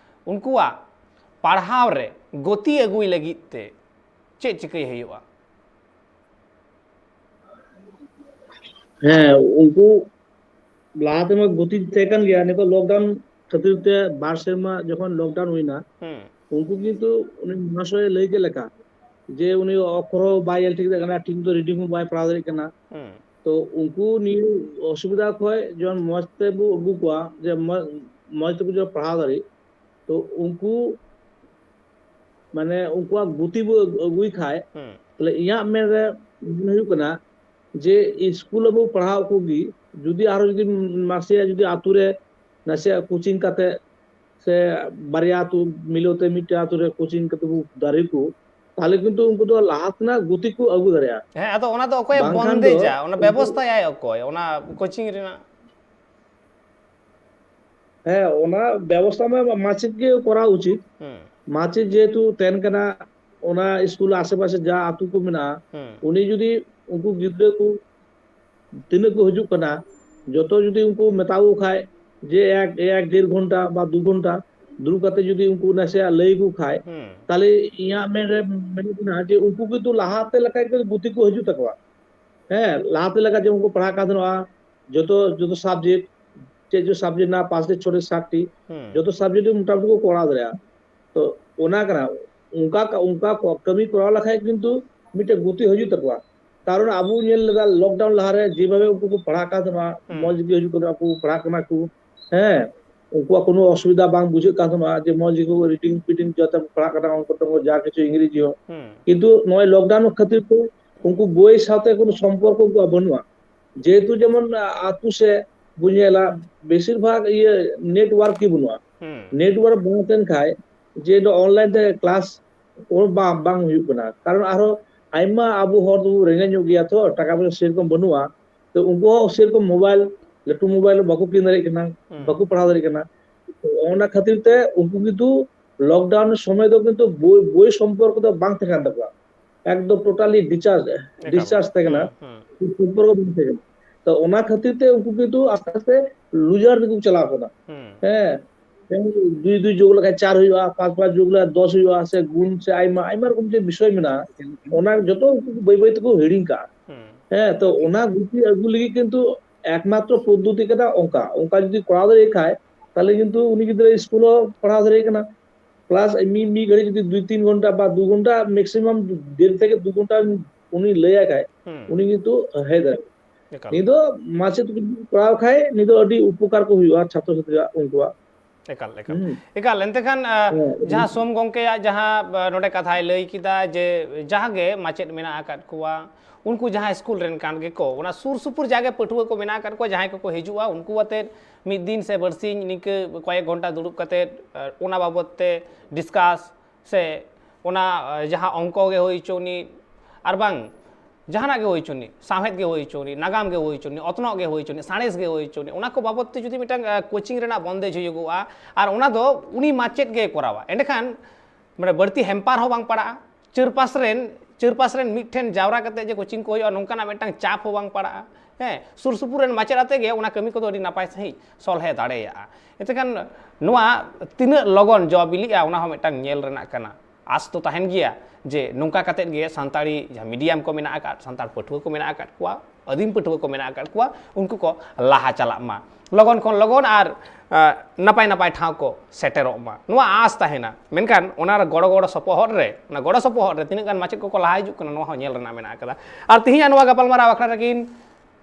ᱩᱱᱠᱩᱣᱟᱜ ᱯᱟᱲᱦᱟᱣ ᱨᱮ ᱜᱚᱛᱤ ᱟᱹᱜᱩᱭ ᱞᱟᱹᱜᱤᱫ ᱛᱮ ᱪᱮᱫ ᱪᱤᱠᱟᱹᱭ ᱦᱩᱭᱩᱜᱼᱟ? হ্যাঁ উনকু লাহাতে মা গতি তᱟᱦᱮᱸ ᱠᱟᱱ ᱜᱮᱭᱟ, ᱱᱤᱛᱚᱜ ᱞᱚᱠᱰᱟউᱱ ᱠᱷᱟᱹᱛᱤᱨ ᱛᱮ 2 ᱥᱮᱨᱢᱟ ᱡᱚᱠᱷᱚᱱ ᱞᱚᱠᱰᱟউᱱ ᱦᱩᱭᱱᱟ ᱩᱱᱠᱩ ᱠᱤᱱᱛᱩ ᱩᱱᱤ ᱢᱚᱦᱟশয় ᱞᱟᱹᱭ ᱠᱮᱫ ᱞᱮᱠᱟ যে উনি অক্ষর বাই এল ঠিক দেখানা, ঠিক তো রিডিং হᱚᱸ বাই ᱯᱟᱲᱦᱟᱣ ᱫᱟᱲᱮᱭᱟᱜ ᱠᱟᱱᱟ, তো উনকু নিয়ে অসুবিধা খয় যেমন মজ তে বু আᱹᱜᱩ ᱠᱚᱣᱟ যে মজ ᱛᱮᱠᱚ ᱡᱚ ᱯᱟᱲᱦᱟᱣ ᱫᱟᱲᱮ, তো উনকু মানে উনকুᱣᱟᱜ ᱜᱩᱛᱤ ᱵᱚ ᱟᱹᱜᱩᱭ ᱠᱷᱟᱡ তাহলে ᱤᱧᱟᱹᱜ ᱢᱮᱱ ᱨᱮ ᱢᱚᱱᱮ ᱦᱩᱭᱩᱜ ᱠᱟᱱᱟ যে স্কুল ᱟᱵᱚ ᱯᱟᱲᱦᱟᱣ ᱠᱚᱜᱮ যদি আরো যদি নাসিয়া যদি আᱛᱩ রে নাসিয়া কোচিং কাতে সে বারিয়া আᱛᱩ মিলতে মিটে আᱛᱩ রে কোচিং কাতে বু দাঁড়ি কো, তাহলে কিন্তু উনকু তো লাহাতনা গতি কো আগু দাঁড়িয়া হ্যাঁ আদᱚ ᱚᱱᱟ ᱫᱚ ᱚᱠᱚᱭ ᱵᱟᱝᱠᱷᱟᱱ ᱵᱚᱱᱫᱮᱡᱟ ᱫᱚ ᱚᱱᱟ ᱵᱮᱵᱚᱥᱛᱷᱟᱭᱟᱭ ᱚᱠᱚᱭ ᱚᱱᱟ ᱠᱳচিᱝ ᱨᱮᱱᱟᱜ হ্যাঁ ওনা ব্যবস্থা মাছিত গে করা উচিত মাছিত যেহেতু তেন কানা ওনা স্কুল আশেপাশে যা আতু কো মেনা উনি যদি উনকু গিদ্রে কো তিনে কো হজুক কানা যত যদি উনকু মেতাও খায় যে এক দেড় ঘন্টা বা 2 ঘন্টা দুরু কাতে যদি উনকু নাসে লই কো খায় তাহলে ইয়া মেনে না যে উনকু কিন্তু লাহাতে লাগাই কে গুতি কো হজু তকवा হ্যাঁ লাহাতে লাগা যে উনকু পড়া কাদনवा যত যত সাবজেক্ট जो सब्जेक्ट ना 5 से छोटे 7टी जो तो सब्जेक्ट मोटामुटी को कोड़ा दे तो ओना करा उनका कमी कोड़ा लखाय किंतु मिटे गुति हजू तकवा कारण आबू नेल लगा लॉकडाउन लहारे जेभाबे उनको को पढ़ा का दमा मौज गे हजू को आपको पढ़ा कना को हैं उनको कोनो असुविधा बांग बुझे का दमा जे मौज को रीडिंग फिटिंग जत पढ़ा कना उनको तो जा किछु इंग्लिश हो किंतु नय लॉकडाउन खातिर को उनको बोई साथे कोनो संपर्क को बनुआ जेहेतु जेमन आतु से बुझेला বেশিরভাগ ইয়ে নেটওয়ার্ক কি বলুয়া নেটওয়ার্ক বাংতেন খায় যে অনলাইন তে ক্লাস ওর বাং হুᱭᱩᱜ ᱠᱟᱱᱟ কারণ আরো আইমা আবু হর দু রেঙ্গা ᱧᱚᱜ ᱜᱮᱭᱟ তো টাকা পয়সা সেরকম বনুয়া তো উনকু সেরকম মোবাইল ᱞᱟᱹᱴᱩ মোবাইল বাকু কিন দাঁড়িয়ে কানা বাকু পড়া দাঁড়িয়ে কানা ওনা খাতির তে উনকু কিন্তু লকডাউন সময় তো কিন্তু বই সম্পর্ক তো বাং থেকে আনতে একদম টোটালি ডিসচার্জ থেকে না সম্পর্ক বাং থেকে तो ओना खातिर ते उनको किंतु आस्ते आस्ते लूजर दिकु चला कोना हैं दुई दुई जोग लगा 4 हुआ 5 5 जोग लगा 10 हुआ से गुण से आइमा रकम जे विषय मेना ओना जतो बई बई तको हेडिंग का हैं तो ओना गुति अगु लगी किंतु एकमात्र पद्धति कदा ओंका जदी कोड़ा दरे खाय ताले किंतु उनी गिदरे स्कूल पढ़ा दरे कना क्लास मी घड़ी जदी 2-3 घंटा बा 2 घंटा मैक्सिमम देर থেকে 2 घंटा उनी लया खाय उनी किंतु हेदर निदो माचित पढ़ाव खाए निदो अडी उपकार को हुआ छात्र छात्री उनका एकाल एंते खान जहां सोम गंके जहां नोडे कथाय लई किदा जे जहां गे माचेत मेना आकात कुआ उनको जहां स्कूल रेन कान गे को ओना सुर सुपुर जागे पठुआ को मेना आकात को जहां को हिजुआ उनको अते मिद दिन से बरसिंग निक कय घंटा दुड़ुब कते ओना बाबत ते डिस्कस से ओना जहां अंक गे होई चोनी आर बांग जहाना गे होई चुनी साहेद गे होई चुनी नागाम गे होई चुनी अतनो गे होई चुनी साणेस गे होई चुनी ओना को बाबत ते जुदी मिटांग कोचिंग रेना बंदेज हुयुगुआ आर ओना दो उनी माचेत गे करावा एंडखान माने बर्ती हेम्पार हो बांग पड़ा चरपास रेन मिठेन जावरा कते जे कोचिंग को होयो नोंकाना मिटांग चाप हो बांग पड़ा हैं सुर सुपुर रेन माचेत आते गे ओना कमी को दो अडी नापाय सही सलहे दाड़ेया एतेखान नोआ तिना लगन जो बिलिया ओना हो मिटांग नेल रेना कना आस तो तहन गिया जे नोंका कतेत गे सांताड़ी मीडियम को मेना आकात सांताड़ पठुआ को मेना आकात कुआ अदीम पठुआ को मेना आकात कुआ उनको को लाहा चला मा लगन खन लगन आर नपाय नपाय ठाव को सेटेरो मा नुआ आस ताहेना मेनखान ओना गड़ो गड़ो सपोहर रे ना गड़ो सपोहर रे तिना गान माचेत को लाहा हिजुक कना नुआ हो नेल रेना मेना आकादा आर तिहिया नुआ गपालमारा अखड़ा रकिन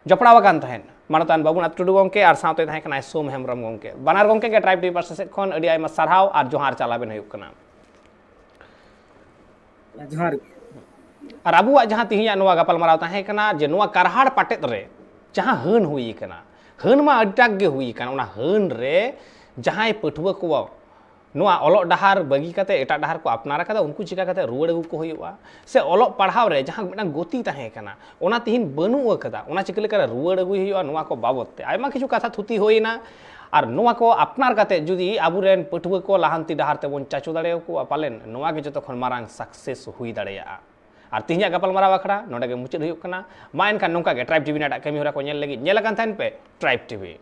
जपड़ाव कान तहन मानतान बाबुनाथ टुडू गंके आर सावते तहे कना सोम हेमब्रम गंके बानार गंके के ट्राइब टीवी पार्से खन अडी आयमा सारहाव आर जोहार चालाबेन हुयुक कना जोहार और अबुआ जहाँ तिहिया नुआ गपालमाराव ताहे कना जे नुआ करहाड़ पाटेत रे जहाँ हन हुई कना हन मा अड्डाक गे हुई कना ओना हन रे जहाँ पठुआ को नुआ ओलोक डाहार बगी कते एटा डाहार को अपनारा कदा उनको चिका कते रुवाड़ अगु को हुआ से ओलोक पढ़ाव रे जहाँ मिटांग गति ताहे कना ओना तिहिन बनु कदा ओना चिका लेका रुवाड़ अगु हुआ नुआ को बाबत ते आयमा किछु कथा थुती होइना और नुआ को अपनार कते जुदी आबुरेन पठुआ को लाहांती डाहार ते बोन चाचू दाड़े को पालेन नुआ के जतो खन मारांग सक्सेस हुई दाड़ेया और तिहिया गपालमाराव आखड़ा नोडे गे मुचाद हुयुक कना मा एनखान नोंका गे ट्राइब टीवी नाटा कमी होरा को नेल लगी नेल कान थाइन पे ट्राइब टीवी।